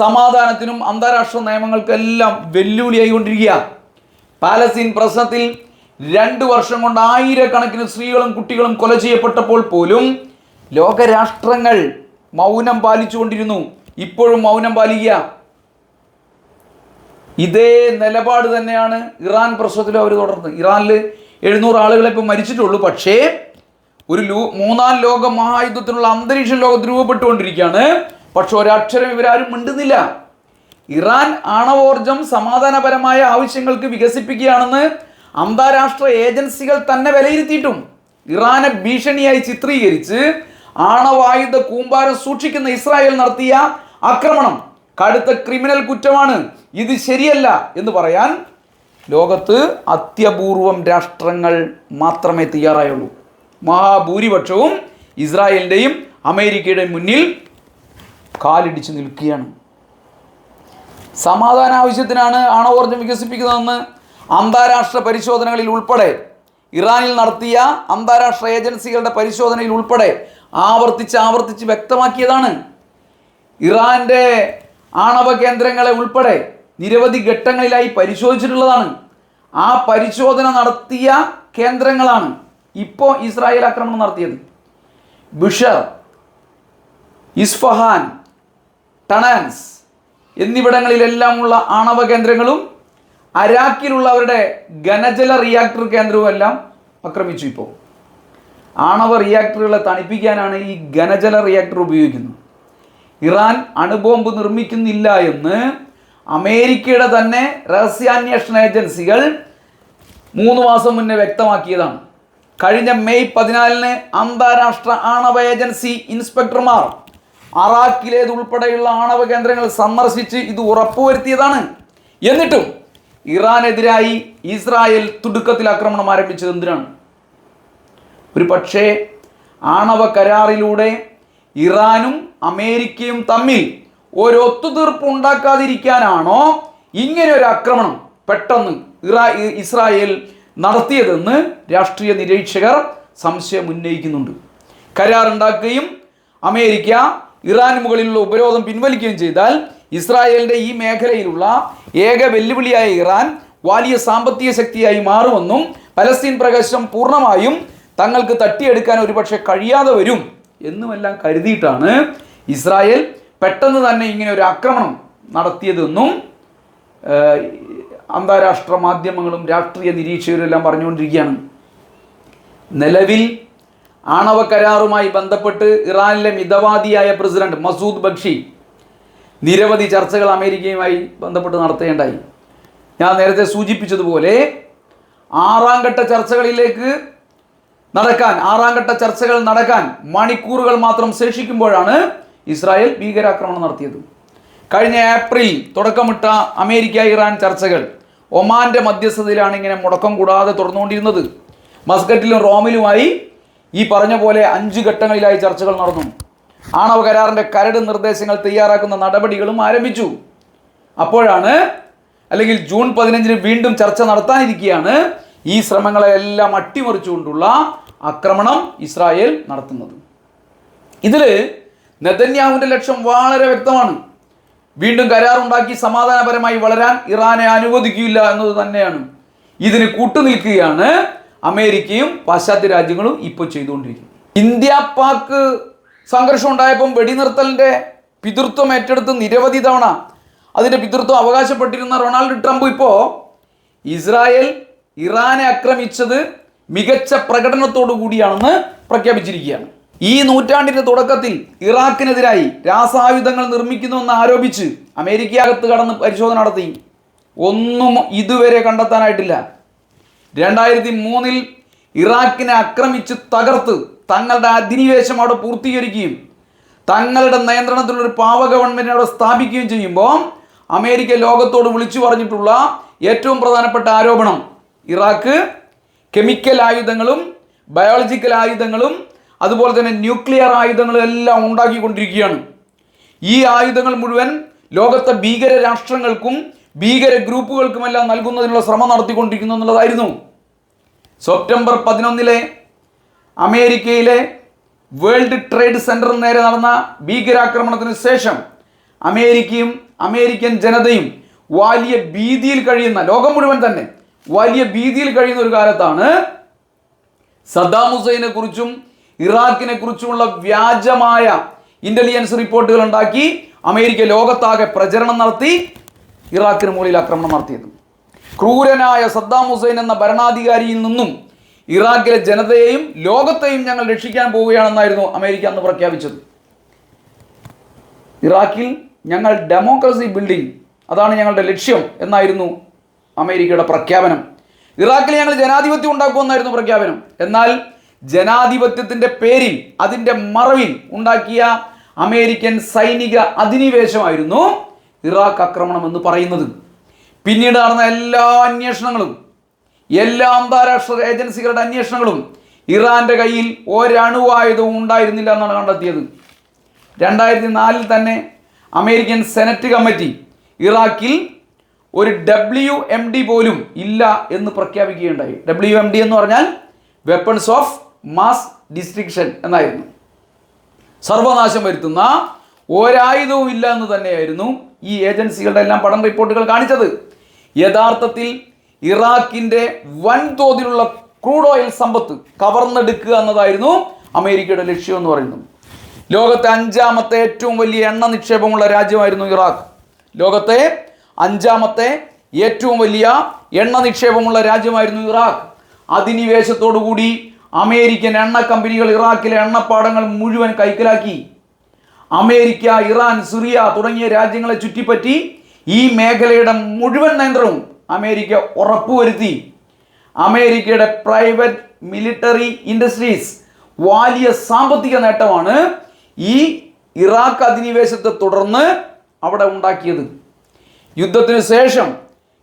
സമാധാനത്തിനും അന്താരാഷ്ട്ര നിയമങ്ങൾക്കെല്ലാം വെല്ലുവിളിയായിക്കൊണ്ടിരിക്കുക. പാലസ്തീൻ പ്രശ്നത്തിൽ 2 വർഷം കൊണ്ട് ആയിരക്കണക്കിന് സ്ത്രീകളും കുട്ടികളും കൊല ചെയ്യപ്പെട്ടപ്പോൾ പോലും ലോകരാഷ്ട്രങ്ങൾ മൗനം പാലിച്ചുകൊണ്ടിരുന്നു. ഇപ്പോഴും മൗനം പാലിക്കുക. ഇതേ നിലപാട് തന്നെയാണ് ഇറാൻ പ്രശ്നത്തിലും അവർ തുടർന്നത്. ഇറാനിൽ 700 ആളുകളെ ഇപ്പോൾ മരിച്ചിട്ടുള്ളൂ. പക്ഷേ ഒരു 3ാം ലോക മഹായുദ്ധത്തിനുള്ള അന്തരീക്ഷം ലോകത്ത് രൂപപ്പെട്ടുകൊണ്ടിരിക്കുകയാണ്. പക്ഷെ ഒരക്ഷരം ഇവരാരും മിണ്ടുന്നില്ല. ഇറാൻ ആണവോർജം സമാധാനപരമായ ആവശ്യങ്ങൾക്ക് വികസിപ്പിക്കുകയാണെന്ന് അന്താരാഷ്ട്ര ഏജൻസികൾ തന്നെ വിലയിരുത്തിയിട്ടും ഇറാനെ ഭീഷണിയായി ചിത്രീകരിച്ച് ആണവായുധ കൂമ്പാരം സൂക്ഷിക്കുന്ന ഇസ്രായേൽ നടത്തിയ ആക്രമണം കടുത്ത ക്രിമിനൽ കുറ്റമാണ്, ഇത് ശരിയല്ല എന്ന് പറയാൻ ലോകത്ത് അത്യപൂർവം രാഷ്ട്രങ്ങൾ മാത്രമേ തയ്യാറായുള്ളൂ. മഹാഭൂരിപക്ഷവും ഇസ്രായേലിൻ്റെയും അമേരിക്കയുടെയും മുന്നിൽ കാലിടിച്ച് നിൽക്കുകയാണ്. സമാധാന ആവശ്യത്തിനാണ് ആണവോർജ്ജം വികസിപ്പിക്കുന്നതെന്ന് അന്താരാഷ്ട്ര പരിശോധനകളിൽ ഉൾപ്പെടെ, ഇറാനിൽ നടത്തിയ അന്താരാഷ്ട്ര ഏജൻസികളുടെ പരിശോധനയിൽ ഉൾപ്പെടെ ആവർത്തിച്ച് വ്യക്തമാക്കിയതാണ്. ഇറാൻ്റെ ആണവ കേന്ദ്രങ്ങളെ ഉൾപ്പെടെ നിരവധി ഘട്ടങ്ങളിലായി പരിശോധിച്ചിട്ടുള്ളതാണ്. ആ പരിശോധന നടത്തിയ കേന്ദ്രങ്ങളാണ് ഇപ്പോൾ ഇസ്രായേൽ ആക്രമണം നടത്തിയത്. ബുഷർ, ഇസ്ഫഹാൻ, ടണാൻസ് എന്നിവിടങ്ങളിലെല്ലാമുള്ള ആണവ കേന്ദ്രങ്ങളും അരാക്കിലുള്ള അവരുടെ ഘനജല റിയാക്ടർ കേന്ദ്രവും എല്ലാം ആക്രമിച്ചു. ഇപ്പോൾ ആണവ റിയാക്ടറുകളെ തണുപ്പിക്കാനാണ് ഈ ഘനജല റിയാക്ടർ ഉപയോഗിക്കുന്നത്. ഇറാൻ അണുബോംബ് നിർമ്മിക്കുന്നില്ല എന്ന് അമേരിക്കയുടെ തന്നെ രഹസ്യാന്വേഷണ ഏജൻസികൾ 3 മാസം മുന്നേ വ്യക്തമാക്കിയതാണ്. കഴിഞ്ഞ മെയ് 14 അന്താരാഷ്ട്ര ആണവ ഏജൻസി ഇൻസ്പെക്ടർമാർ അറാക്കിലേതുൾപ്പെടെയുള്ള ആണവ കേന്ദ്രങ്ങൾ സന്ദർശിച്ച് ഇത് ഉറപ്പുവരുത്തിയതാണ്. എന്നിട്ടും ഇറാനെതിരായി ഇസ്രായേൽ തുടുക്കത്തിൽ ആക്രമണം ആരംഭിച്ചത് എന്തിനാണ്? ഒരു പക്ഷേ ആണവ കരാറിലൂടെ ഇറാനും അമേരിക്കയും തമ്മിൽ ഒരു ഒത്തുതീർപ്പ് ഉണ്ടാക്കാതിരിക്കാനാണോ ഇങ്ങനെ ഒരു ആക്രമണം പെട്ടെന്ന് ഇസ്രായേൽ നടത്തിയതെന്ന് രാഷ്ട്രീയ നിരീക്ഷകർ സംശയം ഉന്നയിക്കുന്നുണ്ട്. കരാറുണ്ടാക്കുകയും അമേരിക്ക ഇറാന് മുകളിലുള്ള ഉപരോധം പിൻവലിക്കുകയും ചെയ്താൽ ഇസ്രായേലിൻ്റെ ഈ മേഖലയിലുള്ള ഏക വെല്ലുവിളിയായ ഇറാൻ വലിയ സാമ്പത്തിക ശക്തിയായി മാറുമെന്നും പലസ്തീൻ പ്രദേശം പൂർണ്ണമായും തങ്ങൾക്ക് തട്ടിയെടുക്കാൻ ഒരുപക്ഷെ കഴിയാതെ വരും എന്നുമെല്ലാം കരുതിയിട്ടാണ് ഇസ്രായേൽ പെട്ടെന്ന് തന്നെ ഇങ്ങനെ ഒരു ആക്രമണം നടത്തിയതെന്നും അന്താരാഷ്ട്ര മാധ്യമങ്ങളും രാഷ്ട്രീയ നിരീക്ഷകരും എല്ലാം പറഞ്ഞുകൊണ്ടിരിക്കുകയാണ്. നിലവിൽ ആണവ കരാറുമായി ബന്ധപ്പെട്ട് ഇറാനിലെ മിതവാദിയായ പ്രസിഡന്റ് മസൂദ് ബക്ഷി നിരവധി ചർച്ചകൾ അമേരിക്കയുമായി ബന്ധപ്പെട്ട് നടത്തേണ്ടായി. ഞാൻ നേരത്തെ സൂചിപ്പിച്ചതുപോലെ ആറാം ഘട്ട ചർച്ചകൾ നടക്കാൻ മണിക്കൂറുകൾ മാത്രം ശേഷിക്കുമ്പോഴാണ് ഇസ്രായേൽ ഭീകരാക്രമണം നടത്തിയത്. കഴിഞ്ഞ ഏപ്രിൽ തുടക്കമിട്ട അമേരിക്ക ഇറാൻ ചർച്ചകൾ ഒമാന്റെ മധ്യസ്ഥതയിലാണ് ഇങ്ങനെ മുടക്കം കൂടാതെ തുടർന്നുകൊണ്ടിരുന്നത്. മസ്കറ്റിലും റോമിലുമായി ഈ പറഞ്ഞ പോലെ 5 ഘട്ടങ്ങളിലായി ചർച്ചകൾ നടന്നു. ആണവ കരാറിൻ്റെ കരട് നിർദ്ദേശങ്ങൾ തയ്യാറാക്കുന്ന നടപടികളും ആരംഭിച്ചു. അപ്പോഴാണ്, അല്ലെങ്കിൽ ജൂൺ 15 വീണ്ടും ചർച്ച നടത്താനിരിക്കുകയാണ് ഈ ശ്രമങ്ങളെല്ലാം അട്ടിമറിച്ചുകൊണ്ടുള്ള ആക്രമണം ഇസ്രായേൽ നടത്തുന്നത്. ഇതിൽ നെതന്യാഹുവിൻ്റെ ലക്ഷ്യം വളരെ വ്യക്തമാണ്. വീണ്ടും കരാറുണ്ടാക്കി സമാധാനപരമായി വളരാൻ ഇറാനെ അനുവദിക്കില്ല എന്നത് തന്നെയാണ്. ഇതിന് കൂട്ടുനിൽക്കുകയാണ് അമേരിക്കയും പാശ്ചാത്യ രാജ്യങ്ങളും ഇപ്പോൾ ചെയ്തുകൊണ്ടിരിക്കുന്നത്. ഇന്ത്യ പാക് സംഘർഷം ഉണ്ടായപ്പം വെടിനിർത്തലിൻ്റെ പിതൃത്വം ഏറ്റെടുത്ത് നിരവധി തവണ അതിൻ്റെ പിതൃത്വം അവകാശപ്പെട്ടിരുന്ന ഡൊണാൾഡ് ട്രംപ് ഇപ്പോൾ ഇസ്രായേൽ ഇറാനെ ആക്രമിച്ചത് മികച്ച പ്രകടനത്തോടു കൂടിയാണെന്ന് പ്രഖ്യാപിച്ചിരിക്കുകയാണ്. ഈ നൂറ്റാണ്ടിൻ്റെ തുടക്കത്തിൽ ഇറാഖിനെതിരായി രാസായുധങ്ങൾ നിർമ്മിക്കുന്നുവെന്ന് ആരോപിച്ച് അമേരിക്കയകത്ത് കടന്ന് പരിശോധന നടത്തി. ഒന്നും ഇതുവരെ കണ്ടെത്താനായിട്ടില്ല. 2003 ഇറാഖിനെ ആക്രമിച്ച് തകർത്ത് തങ്ങളുടെ അധിനിവേശം അവിടെ പൂർത്തീകരിക്കുകയും തങ്ങളുടെ നിയന്ത്രണത്തിലൊരു പാവ ഗവൺമെൻറ് അവിടെ സ്ഥാപിക്കുകയും ചെയ്യുമ്പോൾ അമേരിക്ക ലോകത്തോട് വിളിച്ചു പറഞ്ഞിട്ടുള്ള ഏറ്റവും പ്രധാനപ്പെട്ട ആരോപണം ഇറാഖ് കെമിക്കൽ ആയുധങ്ങളും ബയോളജിക്കൽ ആയുധങ്ങളും അതുപോലെ തന്നെ ന്യൂക്ലിയർ ആയുധങ്ങളും എല്ലാം ഉണ്ടാക്കിക്കൊണ്ടിരിക്കുകയാണ്. ഈ ആയുധങ്ങൾ മുഴുവൻ ലോകത്തെ ഭീകര രാഷ്ട്രങ്ങൾക്കും ഭീകര ഗ്രൂപ്പുകൾക്കുമെല്ലാം നൽകുന്നതിനുള്ള ശ്രമം നടത്തിക്കൊണ്ടിരിക്കുന്നു എന്നുള്ളതായിരുന്നു. സെപ്റ്റംബർ 11 അമേരിക്കയിലെ വേൾഡ് ട്രേഡ് സെൻറ്ററിന് നേരെ നടന്ന ഭീകരാക്രമണത്തിന് ശേഷം അമേരിക്കയും അമേരിക്കൻ ജനതയും വലിയ ഭീതിയിൽ കഴിയുന്ന, ലോകം മുഴുവൻ തന്നെ വലിയ ഭീതിയിൽ കഴിയുന്ന ഒരു കാലത്താണ് സദ്ദാം ഹുസൈനെ കുറിച്ചും ഇറാഖിനെ കുറിച്ചുമുള്ള വ്യാജമായ ഇന്റലിജൻസ് റിപ്പോർട്ടുകൾ ഉണ്ടാക്കി അമേരിക്ക ലോകത്താകെ പ്രചരണം നടത്തി ഇറാഖിന് മുകളിൽ ആക്രമണം നടത്തിയത്. ക്രൂരനായ സദ്ദാം ഹുസൈൻ എന്ന ഭരണാധികാരിയിൽ നിന്നും ഇറാഖിലെ ജനതയെയും ലോകത്തെയും ഞങ്ങൾ രക്ഷിക്കാൻ പോവുകയാണെന്നായിരുന്നു അമേരിക്ക അന്ന് പ്രഖ്യാപിച്ചത്. ഇറാഖിൽ ഞങ്ങൾ ഡെമോക്രസി ബിൽഡിംഗ്, അതാണ് ഞങ്ങളുടെ ലക്ഷ്യം എന്നായിരുന്നു അമേരിക്കയുടെ പ്രഖ്യാപനം. ഇറാഖിൽ ഞങ്ങൾ ജനാധിപത്യം ഉണ്ടാക്കുമെന്നായിരുന്നു പ്രഖ്യാപനം. എന്നാൽ ജനാധിപത്യത്തിൻ്റെ പേരിൽ അതിൻ്റെ മറവിൽ ഉണ്ടാക്കിയ അമേരിക്കൻ സൈനിക അധിനിവേശമായിരുന്നു ഇറാഖ് ആക്രമണം എന്ന് പറയുന്നത്. പിന്നീട് നടന്ന എല്ലാ അന്വേഷണങ്ങളും, എല്ലാ അന്താരാഷ്ട്ര ഏജൻസികളുടെ അന്വേഷണങ്ങളും ഇറാന്റെ കയ്യിൽ ഒരണുവായുധവും ഉണ്ടായിരുന്നില്ല എന്നാണ് കണ്ടെത്തിയത്. 2004 തന്നെ അമേരിക്കൻ സെനറ്റ് കമ്മിറ്റി ഇറാഖിൽ ഒരു WMD പോലും ഇല്ല എന്ന് പ്രഖ്യാപിക്കുകയുണ്ടായി. WMD എന്ന് പറഞ്ഞാൽ വെപ്പൺസ് ഓഫ് മാസ് ഡിസ്ട്രക്ഷൻ എന്നായിരുന്നു. സർവനാശം വരുത്തുന്ന ഒരായുധവും ഇല്ല എന്ന് തന്നെയായിരുന്നു ഈ ഏജൻസികളുടെ എല്ലാം പഠന റിപ്പോർട്ടുകൾ കാണിച്ചത്. യഥാർത്ഥത്തിൽ ഇറാഖിൻ്റെ വൻതോതിലുള്ള ക്രൂഡ് ഓയിൽ സമ്പത്ത് കവർന്നെടുക്കുക എന്നതായിരുന്നു അമേരിക്കയുടെ ലക്ഷ്യം എന്ന് പറയുന്നത്. ലോകത്തെ 5ാമത്തെ ഏറ്റവും വലിയ എണ്ണ നിക്ഷേപമുള്ള രാജ്യമായിരുന്നു ഇറാഖ്. ലോകത്തെ 5ാമത്തെ ഏറ്റവും വലിയ എണ്ണ നിക്ഷേപമുള്ള രാജ്യമായിരുന്നു ഇറാഖ്. അധിനിവേശത്തോടുകൂടി അമേരിക്കൻ എണ്ണ കമ്പനികൾ ഇറാഖിലെ എണ്ണപ്പാടങ്ങൾ മുഴുവൻ കൈക്കലാക്കി. അമേരിക്ക, ഇറാൻ, സിറിയ തുടങ്ങിയ രാജ്യങ്ങളെ ചുറ്റിപ്പറ്റി ഈ മേഖലയുടെ മുഴുവൻ നിയന്ത്രണവും അമേരിക്ക ഉറപ്പുവരുത്തി. അമേരിക്കയുടെ പ്രൈവറ്റ് മിലിറ്ററി ഇൻഡസ്ട്രീസ് വലിയ സാമ്പത്തിക നേട്ടമാണ് ഈ ഇറാഖ് അധിനിവേശത്തെ തുടർന്ന് അവിടെ ഉണ്ടാക്കിയത്. യുദ്ധത്തിന് ശേഷം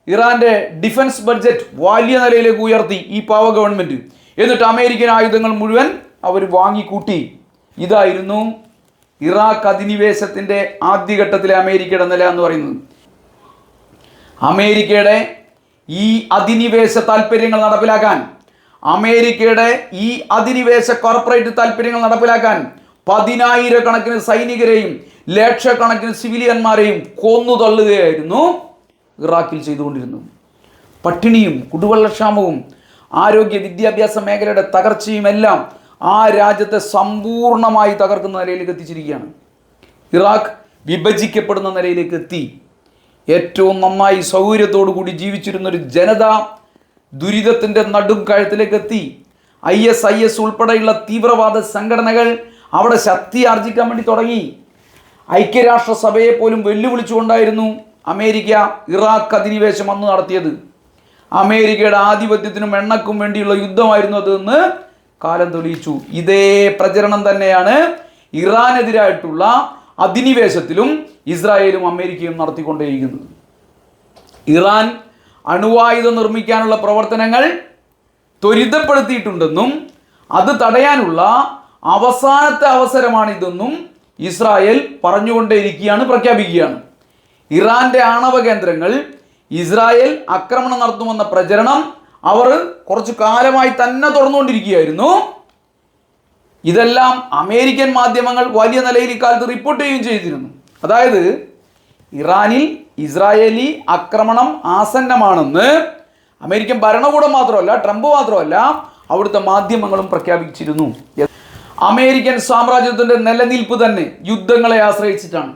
ഇറാന്റെ ഡിഫൻസ് ബഡ്ജറ്റ് വലിയ നിലയിലേക്ക് ഉയർത്തി ഈ പാവ ഗവൺമെന്റ്. എന്നിട്ട് അമേരിക്കൻ ആയുധങ്ങൾ മുഴുവൻ അവർ വാങ്ങിക്കൂട്ടി. ഇതായിരുന്നു ഇറാഖ് അധിനിവേശത്തിന്റെ ആദ്യഘട്ടത്തിലെ അമേരിക്കയുടെ നില എന്ന് പറയുന്നത്. അമേരിക്കയുടെ ഈ അധിനിവേശ താല്പര്യങ്ങൾ നടപ്പിലാക്കാൻ, അമേരിക്കയുടെ ഈ അധിനിവേശ കോർപ്പറേറ്റ് താല്പര്യങ്ങൾ നടപ്പിലാക്കാൻ 10,000-കണക്കിന് സൈനികരെയും ലക്ഷക്കണക്കിന് സിവിലിയന്മാരെയും കൊന്നു തള്ളുകയായിരുന്നു ഇറാഖിൽ ചെയ്തുകൊണ്ടിരുന്നത്. പട്ടിണിയും കുടിവെള്ളക്ഷാമവും ആരോഗ്യ വിദ്യാഭ്യാസ മേഖലയുടെ തകർച്ചയും എല്ലാം ആ രാജ്യത്തെ സമ്പൂർണ്ണമായി തകർക്കുന്ന നിലയിലേക്ക് എത്തിച്ചിരിക്കുകയാണ്. ഇറാഖ് വിഭജിക്കപ്പെടുന്ന നിലയിലേക്ക് എത്തി. ഏറ്റവും നന്നായി സൗകര്യത്തോടു കൂടി ജീവിച്ചിരുന്നൊരു ജനത ദുരിതത്തിൻ്റെ നടും കഴുത്തിലേക്ക് എത്തി. IS ഉൾപ്പെടെയുള്ള തീവ്രവാദ സംഘടനകൾ അവിടെ ശക്തി ആർജിക്കാൻ വേണ്ടി തുടങ്ങി. ഐക്യരാഷ്ട്രസഭയെ പോലും വെല്ലുവിളിച്ചുകൊണ്ടായിരുന്നു അമേരിക്ക ഇറാഖ് അധിനിവേശം അന്ന് നടത്തിയത്. അമേരിക്കയുടെ ആധിപത്യത്തിനും എണ്ണക്കും വേണ്ടിയുള്ള യുദ്ധമായിരുന്നു അതെന്ന് കാലം തെളിയിച്ചു. ഇതേ പ്രചരണം തന്നെയാണ് ഇറാനെതിരായിട്ടുള്ള അധിനിവേശത്തിലും ഇസ്രായേലും അമേരിക്കയും നടത്തിക്കൊണ്ടേയിരിക്കുന്നത്. ഇറാൻ അണുവായുധം നിർമ്മിക്കാനുള്ള പ്രവർത്തനങ്ങൾ ത്വരിതപ്പെടുത്തിയിട്ടുണ്ടെന്നും അത് തടയാനുള്ള അവസാനത്തെ അവസരമാണിതെന്നും ഇസ്രായേൽ പറഞ്ഞുകൊണ്ടേയിരിക്കുകയാണ്, പ്രഖ്യാപിക്കുകയാണ്. ഇറാന്റെ ആണവ കേന്ദ്രങ്ങൾ ഇസ്രായേൽ ആക്രമണം നടത്തുമെന്ന പ്രചരണം അവർ കുറച്ചു കാലമായി തന്നെ തുറന്നുകൊണ്ടിരിക്കുകയായിരുന്നു. ഇതെല്ലാം അമേരിക്കൻ മാധ്യമങ്ങൾ വലിയ നിലയിൽ ഇക്കാലത്ത് റിപ്പോർട്ട് ചെയ്യുകയും ചെയ്തിരുന്നു. അതായത് ഇറാനിൽ ഇസ്രായേലി ആക്രമണം ആസന്നമാണെന്ന് അമേരിക്കൻ ഭരണകൂടം മാത്രമല്ല, ട്രംപ് മാത്രമല്ല, അവിടുത്തെ മാധ്യമങ്ങളും പ്രഖ്യാപിച്ചിരുന്നു. അമേരിക്കൻ സാമ്രാജ്യത്തിൻ്റെ നിലനിൽപ്പ് തന്നെ യുദ്ധങ്ങളെ ആശ്രയിച്ചിട്ടാണ്.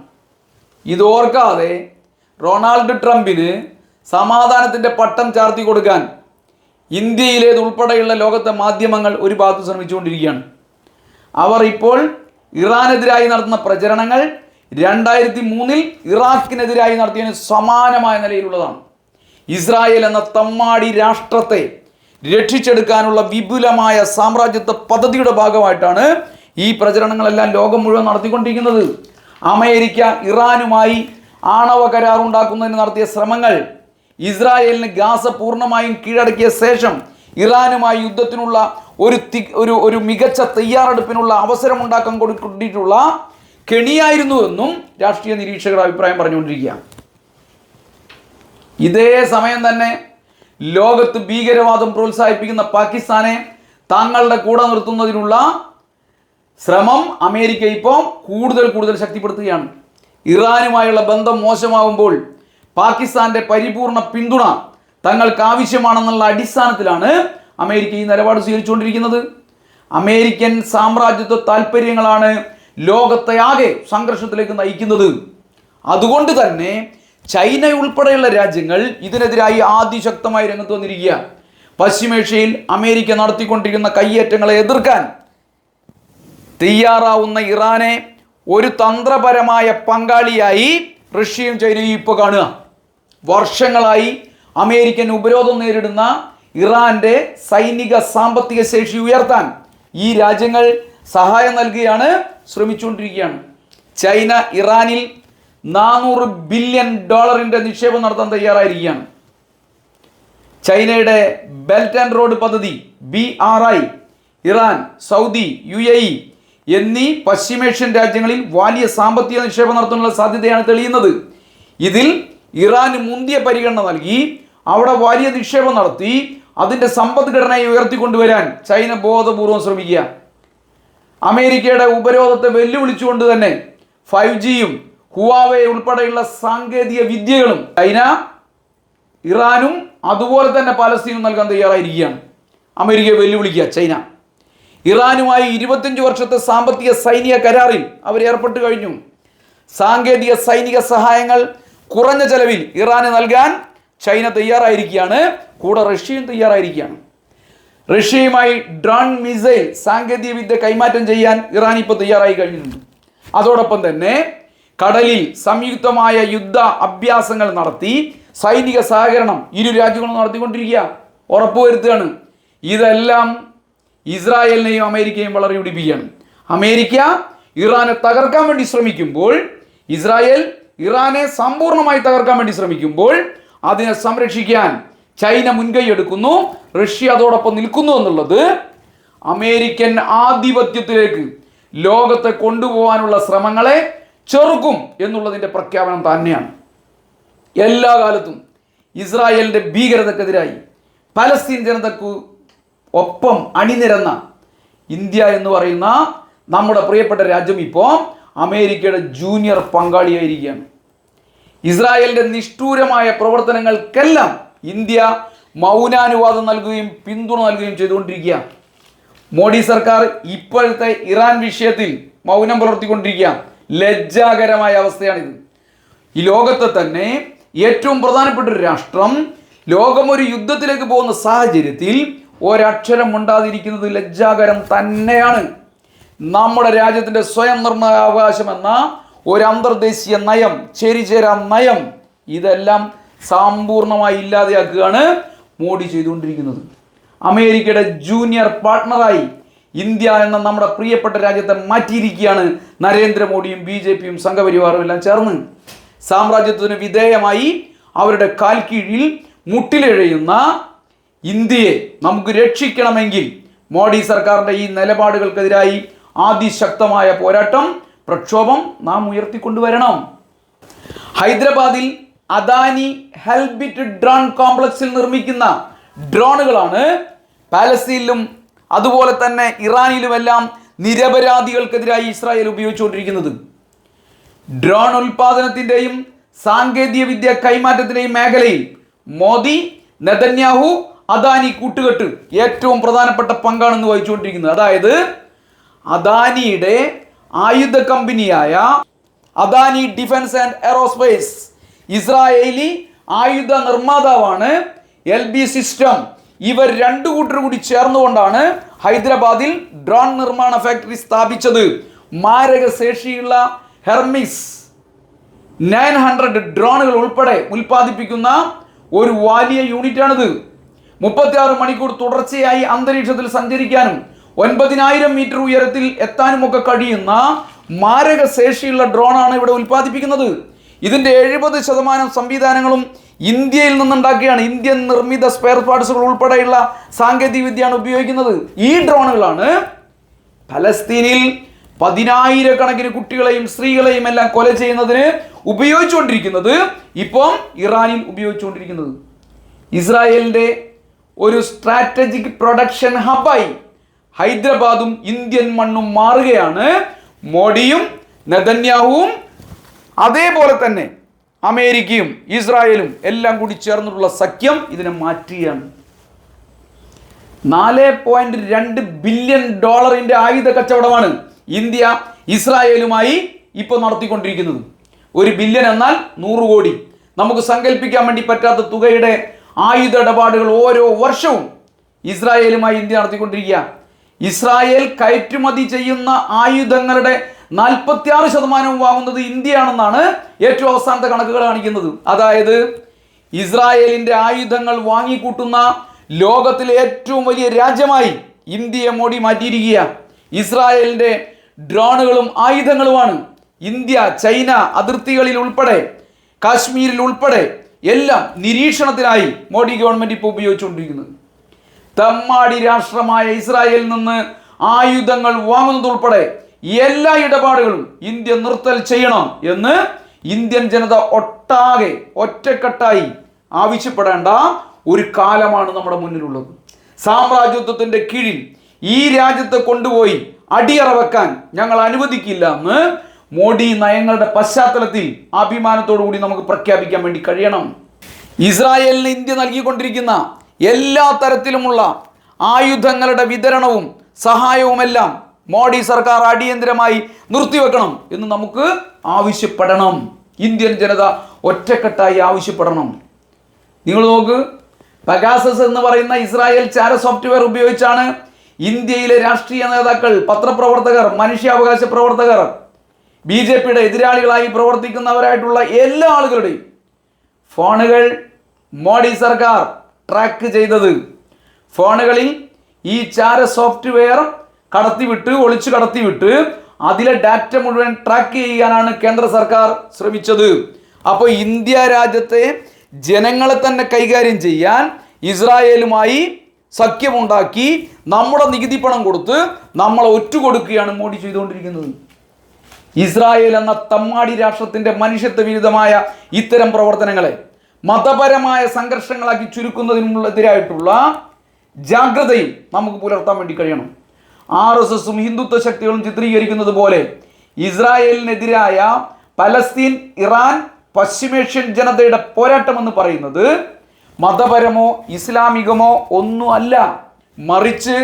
ഇതോർക്കാതെ ഡൊണാൾഡ് ട്രംപിന് സമാധാനത്തിൻ്റെ പട്ടം ചാർത്തി കൊടുക്കാൻ ഇന്ത്യയിലേതുൾപ്പെടെയുള്ള ലോകത്തെ മാധ്യമങ്ങൾ ഒരു ഭാഗത്ത് ശ്രമിച്ചുകൊണ്ടിരിക്കുകയാണ്. അവർ ഇപ്പോൾ ഇറാനെതിരായി നടത്തുന്ന പ്രചരണങ്ങൾ 2003 ഇറാഖിനെതിരായി നടത്തിയതിന് സമാനമായ നിലയിലുള്ളതാണ്. ഇസ്രായേൽ എന്ന തമ്മാടി രാഷ്ട്രത്തെ രക്ഷിച്ചെടുക്കാനുള്ള വിപുലമായ സാമ്രാജ്യത്വ പദ്ധതിയുടെ ഭാഗമായിട്ടാണ് ഈ പ്രചരണങ്ങളെല്ലാം ലോകം മുഴുവൻ നടത്തിക്കൊണ്ടിരിക്കുന്നത്. അമേരിക്ക ഇറാനുമായി ആണവ കരാർ ഉണ്ടാക്കുന്നതിന് നടത്തിയ ശ്രമങ്ങൾ, ഇസ്രായേലിന് ഗാസ പൂർണ്ണമായും കീഴടക്കിയ ശേഷം ഇറാനുമായി യുദ്ധത്തിനുള്ള ഒരു മികച്ച തയ്യാറെടുപ്പിനുള്ള അവസരം ഉണ്ടാക്കാൻ കൊടുത്തിട്ടുള്ള കെണിയായിരുന്നു എന്നും രാഷ്ട്രീയ നിരീക്ഷകർ അഭിപ്രായം പറഞ്ഞുകൊണ്ടിരിക്കുകയാണ്. ഇതേ സമയം തന്നെ ലോകത്ത് ഭീകരവാദം പ്രോത്സാഹിപ്പിക്കുന്ന പാകിസ്ഥാനെ തങ്ങളുടെ കൂടെ നിർത്തുന്നതിനുള്ള ശ്രമം അമേരിക്ക ഇപ്പോൾ കൂടുതൽ ശക്തിപ്പെടുത്തുകയാണ്. ഇറാനുമായുള്ള ബന്ധം മോശമാകുമ്പോൾ പാകിസ്ഥാന്റെ പരിപൂർണ പിന്തുണ തങ്ങൾക്ക് ആവശ്യമാണെന്നുള്ള അടിസ്ഥാനത്തിലാണ് അമേരിക്ക ഈ നിലപാട് സ്വീകരിച്ചുകൊണ്ടിരിക്കുന്നത്. അമേരിക്കൻ സാമ്രാജ്യത്വ താല്പര്യങ്ങളാണ് ലോകത്തെ ആകെ സംഘർഷത്തിലേക്ക് നയിക്കുന്നത്. അതുകൊണ്ട് തന്നെ ചൈന ഉൾപ്പെടെയുള്ള രാജ്യങ്ങൾ ഇതിനെതിരായി അതിശക്തമായി രംഗത്ത് വന്നിരിക്കുക. പശ്ചിമേഷ്യയിൽ അമേരിക്ക നടത്തിക്കൊണ്ടിരിക്കുന്ന കയ്യേറ്റങ്ങളെ എതിർക്കാൻ തയ്യാറാവുന്ന ഇറാനെ ഒരു തന്ത്രപരമായ പങ്കാളിയായി റഷ്യയും ചൈനയും ഇപ്പോൾ കാണുക. വർഷങ്ങളായി അമേരിക്കൻ ഉപരോധം നേരിടുന്ന ഇറാന്റെ സൈനിക സാമ്പത്തിക ശേഷി ഉയർത്താൻ ഈ രാജ്യങ്ങൾ സഹായം നൽകുകയാണ്, ശ്രമിച്ചുകൊണ്ടിരിക്കുകയാണ്. ചൈന ഇറാനിൽ $400 ബില്യൺ നിക്ഷേപം നടത്താൻ തയ്യാറായിരിക്കുകയാണ്. ചൈനയുടെ ബെൽറ്റ് ആൻഡ് റോഡ് പദ്ധതി BRI, ഇറാൻ, സൗദി, UAE എന്നീ പശ്ചിമേഷ്യൻ രാജ്യങ്ങളിൽ വലിയ സാമ്പത്തിക നിക്ഷേപം നടത്താനുള്ള സാധ്യതയാണ് തെളിയുന്നത്. ഇതിൽ ഇറാന് മുന്തിയ പരിഗണന നൽകി അവിടെ വലിയ നിക്ഷേപം നടത്തി അതിൻ്റെ സമ്പദ്ഘടനയെ ഉയർത്തിക്കൊണ്ടുവരാൻ ചൈന ബോധപൂർവം ശ്രമിക്കുക. അമേരിക്കയുടെ ഉപരോധത്തെ വെല്ലുവിളിച്ചുകൊണ്ട് തന്നെ 5Gയും ഹുവാവേ ഉൾപ്പെടെയുള്ള സാങ്കേതിക വിദ്യകളും ചൈന ഇറാനും അതുപോലെ തന്നെ പലസ്തീനും നൽകാൻ തയ്യാറായിരിക്കുകയാണ്. അമേരിക്കയെ വെല്ലുവിളിക്കുക ചൈന. ഇറാനുമായി 25 വർഷത്തെ സാമ്പത്തിക സൈനിക കരാറിൽ അവർ ഏർപ്പെട്ട് കഴിഞ്ഞു. സാങ്കേതിക സൈനിക സഹായങ്ങൾ കുറഞ്ഞ ചെലവിൽ ഇറാന് നൽകാൻ ചൈന തയ്യാറായിരിക്കുകയാണ്. കൂടെ റഷ്യയും തയ്യാറായിരിക്കുകയാണ്. റഷ്യയുമായി ഡ്രോൺ മിസൈൽ സാങ്കേതിക വിദ്യ കൈമാറ്റം ചെയ്യാൻ ഇറാൻ ഇപ്പോൾ തയ്യാറായി കഴിഞ്ഞിട്ടുണ്ട്. അതോടൊപ്പം തന്നെ കടലിൽ സംയുക്തമായ യുദ്ധ അഭ്യാസങ്ങൾ നടത്തി സൈനിക സഹകരണം ഇരു രാജ്യങ്ങളും നടത്തിക്കൊണ്ടിരിക്കുക, ഉറപ്പുവരുത്തുകയാണ്. ഇതെല്ലാം ഇസ്രായേലിനെയും അമേരിക്കയും വളരെ പിടിപ്പിക്കുകയാണ്. അമേരിക്ക ഇറാനെ തകർക്കാൻ വേണ്ടി ശ്രമിക്കുമ്പോൾ, ഇസ്രായേൽ ഇറാനെ സമ്പൂർണ്ണമായി തകർക്കാൻ വേണ്ടി ശ്രമിക്കുമ്പോൾ അതിനെ സംരക്ഷിക്കാൻ ചൈന മുൻകൈ എടുക്കുന്നു, റഷ്യ അതോടൊപ്പം നിൽക്കുന്നു എന്നുള്ളത് അമേരിക്കൻ ആധിപത്യത്തിലേക്ക് ലോകത്തെ കൊണ്ടുപോകാനുള്ള ശ്രമങ്ങളെ ചെറുക്കും എന്നുള്ളതിൻ്റെ പ്രഖ്യാപനം തന്നെയാണ്. എല്ലാ കാലത്തും ഇസ്രായേലിൻ്റെ ഭീകരതക്കെതിരായി പലസ്തീൻ ജനതയ്ക്ക് ഒപ്പം അണിനിരന്ന ഇന്ത്യ എന്ന് പറയുന്ന നമ്മുടെ പ്രിയപ്പെട്ട രാജ്യം ഇപ്പോൾ അമേരിക്കയുടെ ജൂനിയർ പങ്കാളിയായിരിക്കുകയാണ്. ഇസ്രായേലിൻ്റെ നിഷ്ഠൂരമായ പ്രവർത്തനങ്ങൾക്കെല്ലാം ഇന്ത്യ മൗനാനുവാദം നൽകുകയും പിന്തുണ നൽകുകയും ചെയ്തുകൊണ്ടിരിക്കുക. മോഡി സർക്കാർ ഇപ്പോഴത്തെ ഇറാൻ വിഷയത്തിൽ മൗനം പുലർത്തിക്കൊണ്ടിരിക്കുക. ലജ്ജാകരമായ അവസ്ഥയാണിത്. ഈ ലോകത്തെ തന്നെ ഏറ്റവും പ്രധാനപ്പെട്ട ഒരു രാഷ്ട്രം ലോകമൊരു യുദ്ധത്തിലേക്ക് പോകുന്ന സാഹചര്യത്തിൽ ഒരക്ഷരം ഉണ്ടാതിരിക്കുന്നത് ലജ്ജാകരം തന്നെയാണ്. നമ്മുടെ രാജ്യത്തിൻ്റെ സ്വയം നിർണയാവകാശം എന്ന ഒരു അന്തർദേശീയ നയം, ചേരിചേരാ നയം, ഇതെല്ലാം സമ്പൂർണ്ണമായി ഇല്ലാതെയാക്കുകയാണ് മോഡി ചെയ്തുകൊണ്ടിരിക്കുന്നത്. അമേരിക്കയുടെ ജൂനിയർ പാർട്ട്ണറായി ഇന്ത്യ എന്ന നമ്മുടെ പ്രിയപ്പെട്ട രാജ്യത്തെ മാറ്റിയിരിക്കുകയാണ് നരേന്ദ്രമോദിയും BJPയും സംഘപരിവാറും എല്ലാം ചേർന്ന്. സാമ്രാജ്യത്വത്തിന് വിധേയമായി അവരുടെ കാൽ കീഴിൽ മുട്ടിലെഴയുന്ന ഇന്ത്യയെ നമുക്ക് രക്ഷിക്കണമെങ്കിൽ മോഡി സർക്കാരിൻ്റെ ഈ നിലപാടുകൾക്കെതിരായി അതിശക്തമായ പോരാട്ടം, പ്രക്ഷോഭം നാം ഉയർത്തിക്കൊണ്ടുവരണം. ഹൈദരാബാദിൽ അദാനി ഹെൽബിറ്റ് ഡ്രോൺ കോംപ്ലക്സിൽ നിർമ്മിക്കുന്ന ഡ്രോണുകളാണ് പാലസ്തീനിലും അതുപോലെ തന്നെ ഇറാനിലുമെല്ലാം നിരപരാധികൾക്കെതിരായി ഇസ്രായേൽ ഉപയോഗിച്ചുകൊണ്ടിരിക്കുന്നത്. ഡ്രോൺ ഉൽപാദനത്തിൻ്റെയും സാങ്കേതിക വിദ്യ കൈമാറ്റത്തിൻ്റെയും മേഖലയിൽ മോദി, നെതന്യാഹു, അദാനി കൂട്ടുകെട്ട് ഏറ്റവും പ്രധാനപ്പെട്ട പങ്കാണെന്ന് വഹിച്ചുകൊണ്ടിരിക്കുന്നത്. അതായത് അദാനിയുടെ ആയുധ കമ്പനിയായ Adani defence and aerospace Israeli ആയുധ നിർമ്മാതാവാണ് LB സിസ്റ്റം. ഇവർ രണ്ടു കൂട്ടർ കൂടി ചേർന്നുകൊണ്ടാണ് ഹൈദരാബാദിൽ ഡ്രോൺ നിർമ്മാണ ഫാക്ടറി സ്ഥാപിച്ചത്. മാരക ശേഷിയുള്ള ഹെർമിസ് 900 ഡ്രോണുകൾ ഉൾപ്പെടെ ഉൽപ്പാദിപ്പിക്കുന്ന ഒരു വലിയ യൂണിറ്റാണിത്. 36 മണിക്കൂർ തുടർച്ചയായി അന്തരീക്ഷത്തിൽ സഞ്ചരിക്കാനും 9000 മീറ്റർ ഉയരത്തിൽ എത്താനുമൊക്കെ കഴിയുന്ന മാരക ശേഷിയുള്ള ഡ്രോണാണ് ഇവിടെ ഉൽപ്പാദിപ്പിക്കുന്നത്. ഇതിൻ്റെ 70% സംവിധാനങ്ങളും ഇന്ത്യയിൽ നിന്നുണ്ടാക്കിയാണ്. ഇന്ത്യൻ നിർമ്മിത സ്പെയർ പാർട്സുകൾ ഉൾപ്പെടെയുള്ള സാങ്കേതിക വിദ്യയാണ് ഉപയോഗിക്കുന്നത്. ഈ ഡ്രോണുകളാണ് ഫലസ്തീനിൽ 10,000 കുട്ടികളെയും സ്ത്രീകളെയും എല്ലാം കൊല ചെയ്യുന്നതിന് ഉപയോഗിച്ചുകൊണ്ടിരിക്കുന്നത്, ഇപ്പം ഇറാനിൽ ഉപയോഗിച്ചുകൊണ്ടിരിക്കുന്നത്. ഇസ്രായേലിൻ്റെ ഒരു സ്ട്രാറ്റജിക് പ്രൊഡക്ഷൻ ഹബായി ഹൈദരാബാദും ഇന്ത്യൻ മണ്ണും മാറുകയാണ്. മോഡിയും നെതന്യാഹുവും അതേപോലെ തന്നെ അമേരിക്കയും ഇസ്രായേലും എല്ലാം കൂടി ചേർന്നിട്ടുള്ള സഖ്യം ഇതിനെ മാറ്റുകയാണ്. $4.2 ബില്യൺ ആയുധ കച്ചവടമാണ് ഇന്ത്യ ഇസ്രായേലുമായി ഇപ്പോൾ നടത്തിക്കൊണ്ടിരിക്കുന്നത്. 1 ബില്യൺ എന്നാൽ 100 കോടി. നമുക്ക് സങ്കല്പിക്കാൻ വേണ്ടി പറ്റാത്ത തുകയുടെ ആയുധ ഇടപാടുകൾ ഓരോ വർഷവും ഇസ്രായേലുമായി ഇന്ത്യ നടത്തിക്കൊണ്ടിരിക്കുക. ഇസ്രായേൽ കയറ്റുമതി ചെയ്യുന്ന ആയുധങ്ങളുടെ 46% വാങ്ങുന്നത് ഇന്ത്യയാണെന്നാണ് ഏറ്റവും അവസാനത്തെ കണക്കുകൾ കാണിക്കുന്നത്. അതായത് ഇസ്രായേലിൻ്റെ ആയുധങ്ങൾ വാങ്ങിക്കൂട്ടുന്ന ലോകത്തിലെ ഏറ്റവും വലിയ രാജ്യമായി ഇന്ത്യയെ മോഡി മാറ്റിയിരിക്കുക. ഇസ്രായേലിൻ്റെ ഡ്രോണുകളും ആയുധങ്ങളുമാണ് ഇന്ത്യ ചൈന അതിർത്തികളിൽ ഉൾപ്പെടെ കാശ്മീരിൽ ഉൾപ്പെടെ എല്ലാം നിരീക്ഷണത്തിനായി മോഡി ഗവൺമെന്റ് ഇപ്പോൾ ഉപയോഗിച്ചുകൊണ്ടിരിക്കുന്നത്. തമ്മാടി രാഷ്ട്രമായ ഇസ്രായേലിൽ നിന്ന് ആയുധങ്ങൾ വാങ്ങുന്നതുൾപ്പെടെ എല്ലാ ഇടപാടുകളും ഇന്ത്യ നിർത്തൽ ചെയ്യണം എന്ന് ഇന്ത്യൻ ജനത ഒട്ടാകെ ഒറ്റക്കെട്ടായി ആവശ്യപ്പെടേണ്ട ഒരു കാലമാണ് നമ്മുടെ മുന്നിലുള്ളത്. സാമ്രാജ്യത്വത്തിന്റെ കീഴിൽ ഈ രാജ്യത്തെ കൊണ്ടുപോയി അടിയറ വെക്കാൻ ഞങ്ങൾ അനുവദിക്കില്ല എന്ന് മോഡി നയങ്ങളുടെ പശ്ചാത്തലത്തിൽ അഭിമാനത്തോടു കൂടി നമുക്ക് പ്രഖ്യാപിക്കാൻ വേണ്ടി കഴിയണം. ഇസ്രായേലിന് ഇന്ത്യ നൽകിക്കൊണ്ടിരിക്കുന്ന എല്ലാ തരത്തിലുമുള്ള ആയുധങ്ങളുടെ വിതരണവും സഹായവുമെല്ലാം മോഡി സർക്കാർ അടിയന്തരമായി നിർത്തിവെക്കണം എന്ന് നമുക്ക് ആവശ്യപ്പെടണം. ഇന്ത്യൻ ജനത ഒറ്റക്കെട്ടായി ആവശ്യപ്പെടണം. നിങ്ങൾ നോക്ക്, പഗാസസ് എന്ന് പറയുന്ന ഇസ്രായേൽ ചാര സോഫ്റ്റ്വെയർ ഉപയോഗിച്ചാണ് ഇന്ത്യയിലെ രാഷ്ട്രീയ നേതാക്കൾ, പത്രപ്രവർത്തകർ, മനുഷ്യാവകാശ പ്രവർത്തകർ, BJPയുടെ എതിരാളികളായി പ്രവർത്തിക്കുന്നവരായിട്ടുള്ള എല്ലാ ആളുകളുടെയും ഫോണുകൾ മോഡി സർക്കാർ ട്രാക്ക് ചെയ്തത്. ഫോണുകളിൽ ഈ ചാര സോഫ്റ്റ്വെയർ ഒളിച്ചു കടത്തിവിട്ട് അതിലെ ഡാറ്റ മുഴുവൻ ട്രാക്ക് ചെയ്യാനാണ് കേന്ദ്ര സർക്കാർ ശ്രമിച്ചത്. അപ്പോൾ ഇന്ത്യ രാജ്യത്തെ ജനങ്ങളെ തന്നെ കൈകാര്യം ചെയ്യാൻ ഇസ്രായേലുമായി സഖ്യമുണ്ടാക്കി നമ്മുടെ നികുതി പണം കൊടുത്ത് നമ്മളെ ഒറ്റുകൊടുക്കുകയാണ് മോഡി ചെയ്തുകൊണ്ടിരിക്കുന്നത്. ഇസ്രായേൽ എന്ന തമ്മാടി രാഷ്ട്രത്തിന്റെ മനുഷ്യത്വ വിരുദ്ധമായ ഇത്തരം പ്രവർത്തനങ്ങളെ മതപരമായ സംഘർഷങ്ങളാക്കി ചുരുക്കുന്നതിനെതിരായിട്ടുള്ള ജാഗ്രതയും നമുക്ക് പുലർത്താൻ വേണ്ടി കഴിയണം. RSSും ഹിന്ദുത്വ ശക്തികളും ചിത്രീകരിക്കുന്നത് പോലെ ഇസ്രായേലിനെതിരായ പലസ്തീൻ, ഇറാൻ, പശ്ചിമേഷ്യൻ ജനതയുടെ പോരാട്ടം എന്ന് പറയുന്നത് മതപരമോ ഇസ്ലാമികമോ ഒന്നും അല്ല, മറിച്ച്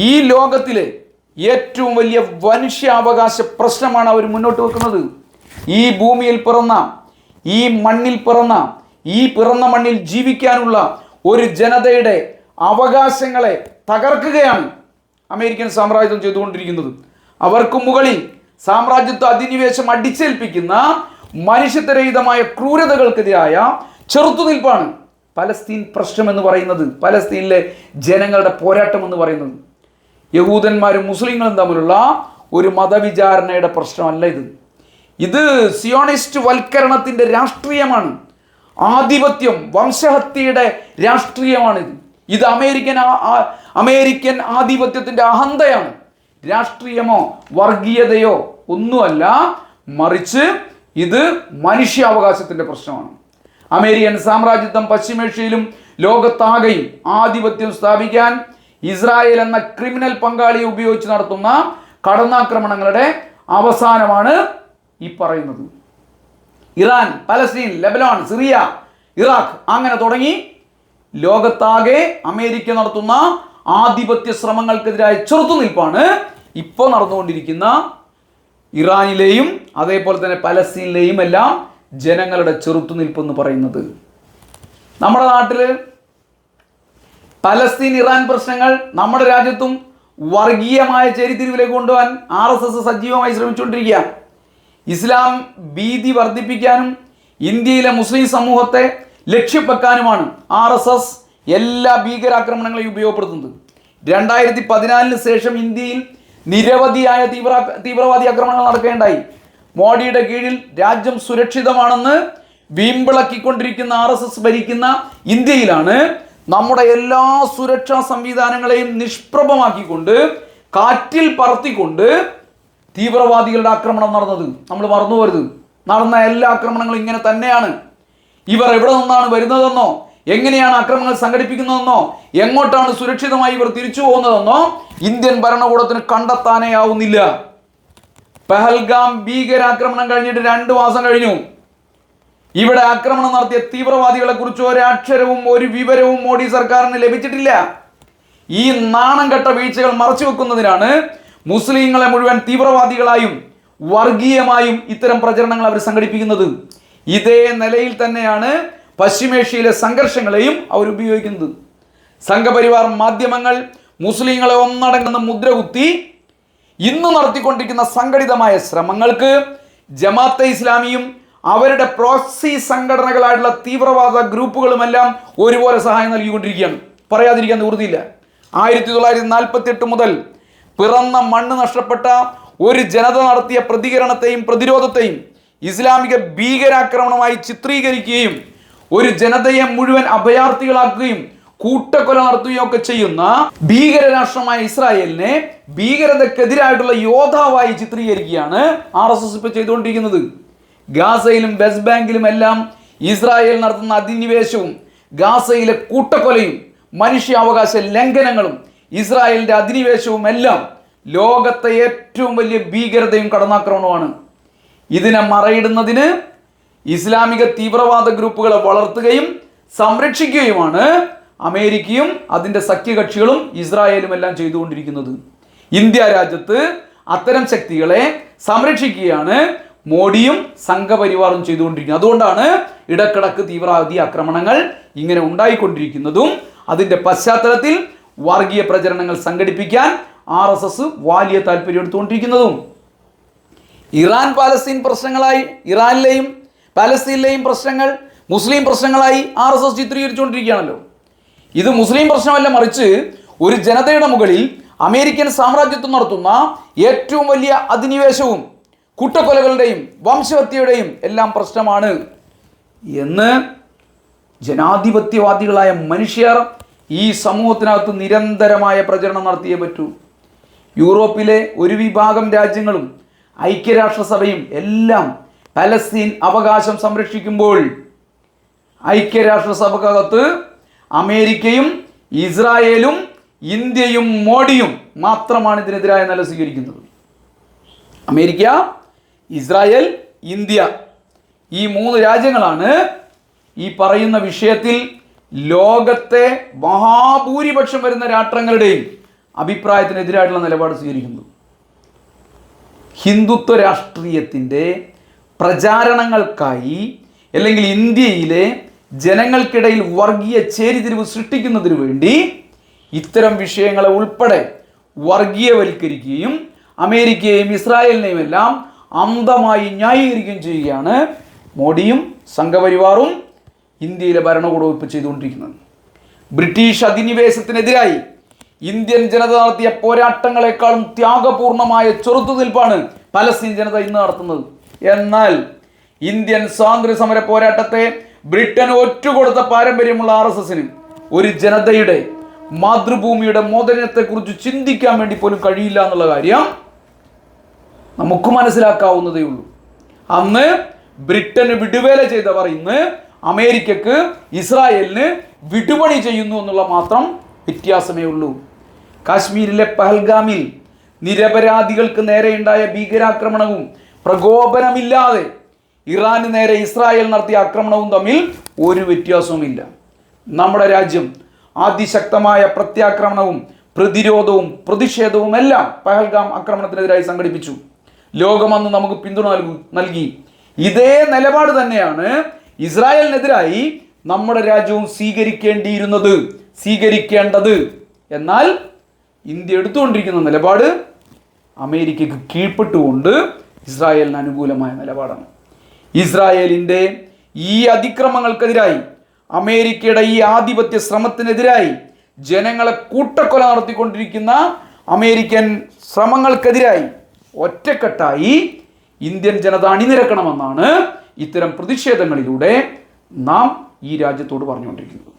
ഈ ലോകത്തിലെ ഏറ്റവും വലിയ മനുഷ്യാവകാശ പ്രശ്നമാണ് അവർ മുന്നോട്ട് വെക്കുന്നത്. ഈ ഭൂമിയിൽ പിറന്ന, ഈ മണ്ണിൽ പിറന്ന, ഈ പിറന്ന മണ്ണിൽ ജീവിക്കാനുള്ള ഒരു ജനതയുടെ അവകാശങ്ങളെ തകർക്കുകയാണ് അമേരിക്കൻ സാമ്രാജ്യം ചെയ്തുകൊണ്ടിരിക്കുന്നത്. അവർക്ക് മുകളിൽ സാമ്രാജ്യത്വ അധിനിവേശം അടിച്ചേൽപ്പിക്കുന്ന മനുഷ്യത്വരഹിതമായ ക്രൂരതകൾക്കെതിരായ ചെറുത്തുനിൽപ്പാണ് പലസ്തീൻ പ്രശ്നം എന്ന് പറയുന്നത്, പലസ്തീനിലെ ജനങ്ങളുടെ പോരാട്ടം എന്ന് പറയുന്നത്. യഹൂദന്മാരും മുസ്ലിങ്ങളും തമ്മിലുള്ള ഒരു മതവിചാരണയുടെ പ്രശ്നമല്ല ഇത് സിയോണിസ്റ്റ് വൽക്കരണത്തിൻ്റെ രാഷ്ട്രീയമാണ്. ആധിപത്യം, വംശഹത്യയുടെ രാഷ്ട്രീയമാണിത്. ഇത് അമേരിക്കൻ ആധിപത്യത്തിൻ്റെ അഹന്തയാണ്. രാഷ്ട്രീയമോ വർഗീയതയോ ഒന്നുമല്ല, മറിച്ച് ഇത് മനുഷ്യാവകാശത്തിൻ്റെ പ്രശ്നമാണ്. അമേരിക്കൻ സാമ്രാജ്യത്വം പശ്ചിമേഷ്യയിലും ലോകത്താകെയും ആധിപത്യം സ്ഥാപിക്കാൻ ഇസ്രായേൽ എന്ന ക്രിമിനൽ പങ്കാളിയെ ഉപയോഗിച്ച് നടത്തുന്ന കടന്നാക്രമണങ്ങളുടെ അവസാനമാണ് ഈ പറയുന്നത്. Iran, Palestine, Lebanon, Syria, Iraq അങ്ങനെ തുടങ്ങി ലോകത്താകെ അമേരിക്ക നടത്തുന്ന ആധിപത്യ ശ്രമങ്ങൾക്കെതിരായ ചെറുത്തുനിൽപ്പാണ് ഇപ്പോൾ നടന്നുകൊണ്ടിരിക്കുന്ന ഇറാനിലെയും അതേപോലെ തന്നെ പലസ്തീനിലെയും എല്ലാം ജനങ്ങളുടെ ചെറുത്തുനിൽപ്പ് എന്ന് പറയുന്നത്. നമ്മുടെ നാട്ടിൽ പലസ്തീൻ, ഇറാൻ പ്രശ്നങ്ങൾ നമ്മുടെ രാജ്യത്തും വർഗീയമായ ചേരിതിരിവിലേക്ക് കൊണ്ടുപോകാൻ RSS സജീവമായി ശ്രമിച്ചുകൊണ്ടിരിക്കുക. ഇസ്ലാം ഭീതി വർദ്ധിപ്പിക്കാനും ഇന്ത്യയിലെ മുസ്ലിം സമൂഹത്തെ ലക്ഷ്യവെക്കാനുമാണ് RSS എല്ലാ ഭീകരാക്രമണങ്ങളെയും ഉപയോഗപ്പെടുത്തുന്നത്. 2014 ശേഷം ഇന്ത്യയിൽ നിരവധിയായ തീവ്രവാദി ആക്രമണങ്ങൾ നടക്കുകയുണ്ടായി. മോഡിയുടെ കീഴിൽ രാജ്യം സുരക്ഷിതമാണെന്ന് വീമ്പിളക്കിക്കൊണ്ടിരിക്കുന്ന RSS ഭരിക്കുന്ന ഇന്ത്യയിലാണ് നമ്മുടെ എല്ലാ സുരക്ഷാ സംവിധാനങ്ങളെയും നിഷ്പ്രഭമാക്കിക്കൊണ്ട് കാറ്റിൽ പറത്തിക്കൊണ്ട് തീവ്രവാദികളുടെ ആക്രമണം നടന്നത്. നമ്മൾ മറന്നുപോരുത്, നടന്ന എല്ലാ ആക്രമണങ്ങളും ഇങ്ങനെ തന്നെയാണ്. ഇവർ എവിടെ നിന്നാണ് വരുന്നതെന്നോ, എങ്ങനെയാണ് ആക്രമണങ്ങൾ സംഘടിപ്പിക്കുന്നതെന്നോ, എങ്ങോട്ടാണ് സുരക്ഷിതമായി ഇവർ തിരിച്ചു പോകുന്നതെന്നോ ഇന്ത്യൻ ഭരണകൂടത്തിന് കണ്ടെത്താനേ ആവുന്നില്ല. പഹൽഗാം ഭീകരാക്രമണം കഴിഞ്ഞിട്ട് 2 മാസം കഴിഞ്ഞു. ഇവിടെ ആക്രമണം നടത്തിയ തീവ്രവാദികളെ കുറിച്ച് ഒരക്ഷരവും ഒരു വിവരവും മോഡി സർക്കാരിന് ലഭിച്ചിട്ടില്ല. ഈ നാണം കെട്ട വീഴ്ചകൾ മറച്ചു വെക്കുന്നതിനാണ് മുസ്ലിങ്ങളെ മുഴുവൻ തീവ്രവാദികളായും വർഗീയമായും ഇത്തരം പ്രചരണങ്ങൾ അവർ സംഘടിപ്പിക്കുന്നത്. ഇതേ നിലയിൽ തന്നെയാണ് പശ്ചിമേഷ്യയിലെ സംഘർഷങ്ങളെയും അവർ ഉപയോഗിക്കുന്നത്. സംഘപരിവാർ മാധ്യമങ്ങൾ മുസ്ലിങ്ങളെ ഒന്നടങ്കുന്ന മുദ്രകുത്തി ഇന്ന് നടത്തിക്കൊണ്ടിരിക്കുന്ന സംഘടിതമായ ശ്രമങ്ങൾക്ക് ജമാഅത്തെ ഇസ്ലാമിയും അവരുടെ പ്രോക്സി സംഘടനകളായിട്ടുള്ള തീവ്രവാദ ഗ്രൂപ്പുകളുമെല്ലാം ഒരുപോലെ സഹായം നൽകിക്കൊണ്ടിരിക്കുകയാണ്. പറയാതിരിക്കാൻ നിവൃത്തിയില്ല. 1948 മുതൽ പിറന്ന മണ്ണ് നഷ്ടപ്പെട്ട ഒരു ജനത നടത്തിയ പ്രതികരണത്തെയും പ്രതിരോധത്തെയും ഇസ്ലാമിക ഭീകരാക്രമണമായി ചിത്രീകരിക്കുകയും ഒരു ജനതയെ മുഴുവൻ അഭയാർത്ഥികളാക്കുകയും കൂട്ടക്കൊല നടത്തുകയും ഒക്കെ ചെയ്യുന്ന ഭീകര രാഷ്ട്രമായ ഇസ്രായേലിനെ ഭീകരതക്കെതിരായിട്ടുള്ള യോദ്ധാവായി ചിത്രീകരിക്കുകയാണ് RSS ഇപ്പോൾ ചെയ്തുകൊണ്ടിരിക്കുന്നത്. ഗാസയിലും വെസ്റ്റ് ബാങ്കിലും എല്ലാം ഇസ്രായേൽ നടത്തുന്ന അധിനിവേശവും ഗാസയിലെ കൂട്ടക്കൊലയും മനുഷ്യാവകാശ ലംഘനങ്ങളും ഇസ്രായേലിന്റെ അധിനിവേശവും എല്ലാം ലോകത്തെ ഏറ്റവും വലിയ ഭീകരതയും കടന്നാക്രമണവുമാണ്. ഇതിനെ മറയിടുന്നതിന് ഇസ്ലാമിക തീവ്രവാദ ഗ്രൂപ്പുകളെ വളർത്തുകയും സംരക്ഷിക്കുകയുമാണ് അമേരിക്കയും അതിൻ്റെ സഖ്യകക്ഷികളും ഇസ്രായേലും എല്ലാം ചെയ്തുകൊണ്ടിരിക്കുന്നത്. ഇന്ത്യ രാജ്യത്ത് അത്തരം ശക്തികളെ സംരക്ഷിക്കുകയാണ് മോഡിയും സംഘപരിവാറും ചെയ്തുകൊണ്ടിരിക്കുന്നത്. അതുകൊണ്ടാണ് ഇടക്കിടക്ക് തീവ്രവാദി ആക്രമണങ്ങൾ ഇങ്ങനെ ഉണ്ടായിക്കൊണ്ടിരിക്കുന്നതും അതിൻ്റെ പശ്ചാത്തലത്തിൽ വർഗീയ പ്രചരണങ്ങൾ സംഘടിപ്പിക്കാൻ RSS വലിയ താല്പര്യം എടുത്തുകൊണ്ടിരിക്കുന്നതും. ഇറാൻ പാലസ്തീൻ പ്രശ്നങ്ങളായി, ഇറാനിലെയും പാലസ്തീനിലെയും പ്രശ്നങ്ങൾ മുസ്ലിം പ്രശ്നങ്ങളായി RSS ചിത്രീകരിച്ചുകൊണ്ടിരിക്കുകയാണല്ലോ. ഇത് മുസ്ലിം പ്രശ്നമല്ല, മറിച്ച് ഒരു ജനതയുടെ മുകളിൽ അമേരിക്കൻ സാമ്രാജ്യത്വം നടത്തുന്ന ഏറ്റവും വലിയ അധിനിവേശവും കൂട്ടക്കൊലകളുടെയും വംശഹത്യയുടെയും എല്ലാം പ്രശ്നമാണ് എന്ന് ജനാധിപത്യവാദികളായ മനുഷ്യർ ഈ സമൂഹത്തിനകത്ത് നിരന്തരമായ പ്രചരണം നടത്തിയേ പറ്റൂ. യൂറോപ്പിലെ ഒരു വിഭാഗം രാജ്യങ്ങളും ഐക്യരാഷ്ട്രസഭയും എല്ലാം പലസ്തീൻ അവകാശം സംരക്ഷിക്കുമ്പോൾ ഐക്യരാഷ്ട്രസഭക്കകത്ത് അമേരിക്കയും ഇസ്രായേലും ഇന്ത്യയും മോഡിയും മാത്രമാണ് ഇതിനെതിരായ നില സ്വീകരിക്കുന്നത്. അമേരിക്ക, ഇസ്രായേൽ, ഇന്ത്യ ഈ 3 രാജ്യങ്ങളാണ് ഈ പറയുന്ന വിഷയത്തിൽ ലോകത്തെ മഹാഭൂരിപക്ഷം വരുന്ന രാഷ്ട്രങ്ങളുടെയും അഭിപ്രായത്തിനെതിരായിട്ടുള്ള നിലപാട് സ്വീകരിക്കുന്നത്. ഹിന്ദുത്വ രാഷ്ട്രീയത്തിൻ്റെ പ്രചാരണങ്ങൾക്കായി അല്ലെങ്കിൽ ഇന്ത്യയിലെ ജനങ്ങൾക്കിടയിൽ വർഗീയ ചേരിതിരിവ് സൃഷ്ടിക്കുന്നതിന് വേണ്ടി ഇത്തരം വിഷയങ്ങളെ ഉൾപ്പെടെ വർഗീയവൽക്കരിക്കുകയും അമേരിക്കയെയും ഇസ്രായേലിനെയും എല്ലാം അന്ധമായി ന്യായീകരിക്കുകയും ചെയ്യുകയാണ് മോഡിയും സംഘപരിവാറും ഇന്ത്യയിലെ ഭരണകൂടവും ഇപ്പോൾ ചെയ്തുകൊണ്ടിരിക്കുന്നത്. ബ്രിട്ടീഷ് അധിനിവേശത്തിനെതിരായി ഇന്ത്യൻ ജനത നടത്തിയ പോരാട്ടങ്ങളെക്കാളും ത്യാഗപൂർണമായ ചെറുത്തുനിൽപ്പാണ് പലസ്തീൻ ജനത ഇന്ന് നടത്തുന്നത്. എന്നാൽ ഇന്ത്യൻ സ്വാതന്ത്ര്യ സമര പോരാട്ടത്തെ ബ്രിട്ടൻ ഒറ്റുകൊടുത്ത പാരമ്പര്യമുള്ള RSSന് ഒരു ജനതയുടെ മാതൃഭൂമിയുടെ മോചനത്തെക്കുറിച്ച് ചിന്തിക്കാൻ വേണ്ടി പോലും കഴിയില്ല എന്നുള്ള കാര്യം നമുക്ക് മനസ്സിലാക്കാവുന്നതേ ഉള്ളൂ. അന്ന് ബ്രിട്ടന് വിടുവേല ചെയ്തവർ ഇന്ന് അമേരിക്കക്ക്, ഇസ്രായേലിന് വിടുപണി ചെയ്യുന്നു എന്നുള്ള മാത്രം വ്യത്യാസമേ ഉള്ളൂ. കാശ്മീരിലെ പഹൽഗാമിൽ നിരപരാധികൾക്ക് നേരെയുണ്ടായ ഭീകരാക്രമണവും പ്രകോപനമില്ലാതെ ഇറാന് നേരെ ഇസ്രായേൽ നടത്തിയ ആക്രമണവും തമ്മിൽ ഒരു വ്യത്യാസവുമില്ല. നമ്മുടെ രാജ്യം അതിശക്തമായ പ്രത്യാക്രമണവും പ്രതിരോധവും പ്രതിഷേധവും എല്ലാം പഹൽഗാം ആക്രമണത്തിനെതിരായി സംഘടിപ്പിച്ചു. ലോകം അന്ന് നമുക്ക് പിന്തുണ നൽകി. ഇതേ നിലപാട് തന്നെയാണ് ഇസ്രായേലിനെതിരായി നമ്മുടെ രാജ്യവും സ്വീകരിക്കേണ്ടത്. എന്നാൽ ഇന്ത്യ എടുത്തുകൊണ്ടിരിക്കുന്ന നിലപാട് അമേരിക്കക്ക് കീഴ്പ്പെട്ടുകൊണ്ട് ഇസ്രായേലിന് അനുകൂലമായ നിലപാടാണ്. ഇസ്രായേലിൻ്റെ ഈ അതിക്രമങ്ങൾക്കെതിരായി, അമേരിക്കയുടെ ഈ ആധിപത്യ ശ്രമത്തിനെതിരായി, ജനങ്ങളെ കൂട്ടക്കൊല നടത്തിക്കൊണ്ടിരിക്കുന്ന അമേരിക്കൻ ശ്രമങ്ങൾക്കെതിരായി ഒറ്റക്കെട്ടായി ഇന്ത്യൻ ജനത അണിനിരക്കണമെന്നാണ് ഇത്തരം പ്രതിഷേധങ്ങളിലൂടെ നാം ഈ രാജ്യത്തോട് പറഞ്ഞുകൊണ്ടിരിക്കുന്നത്.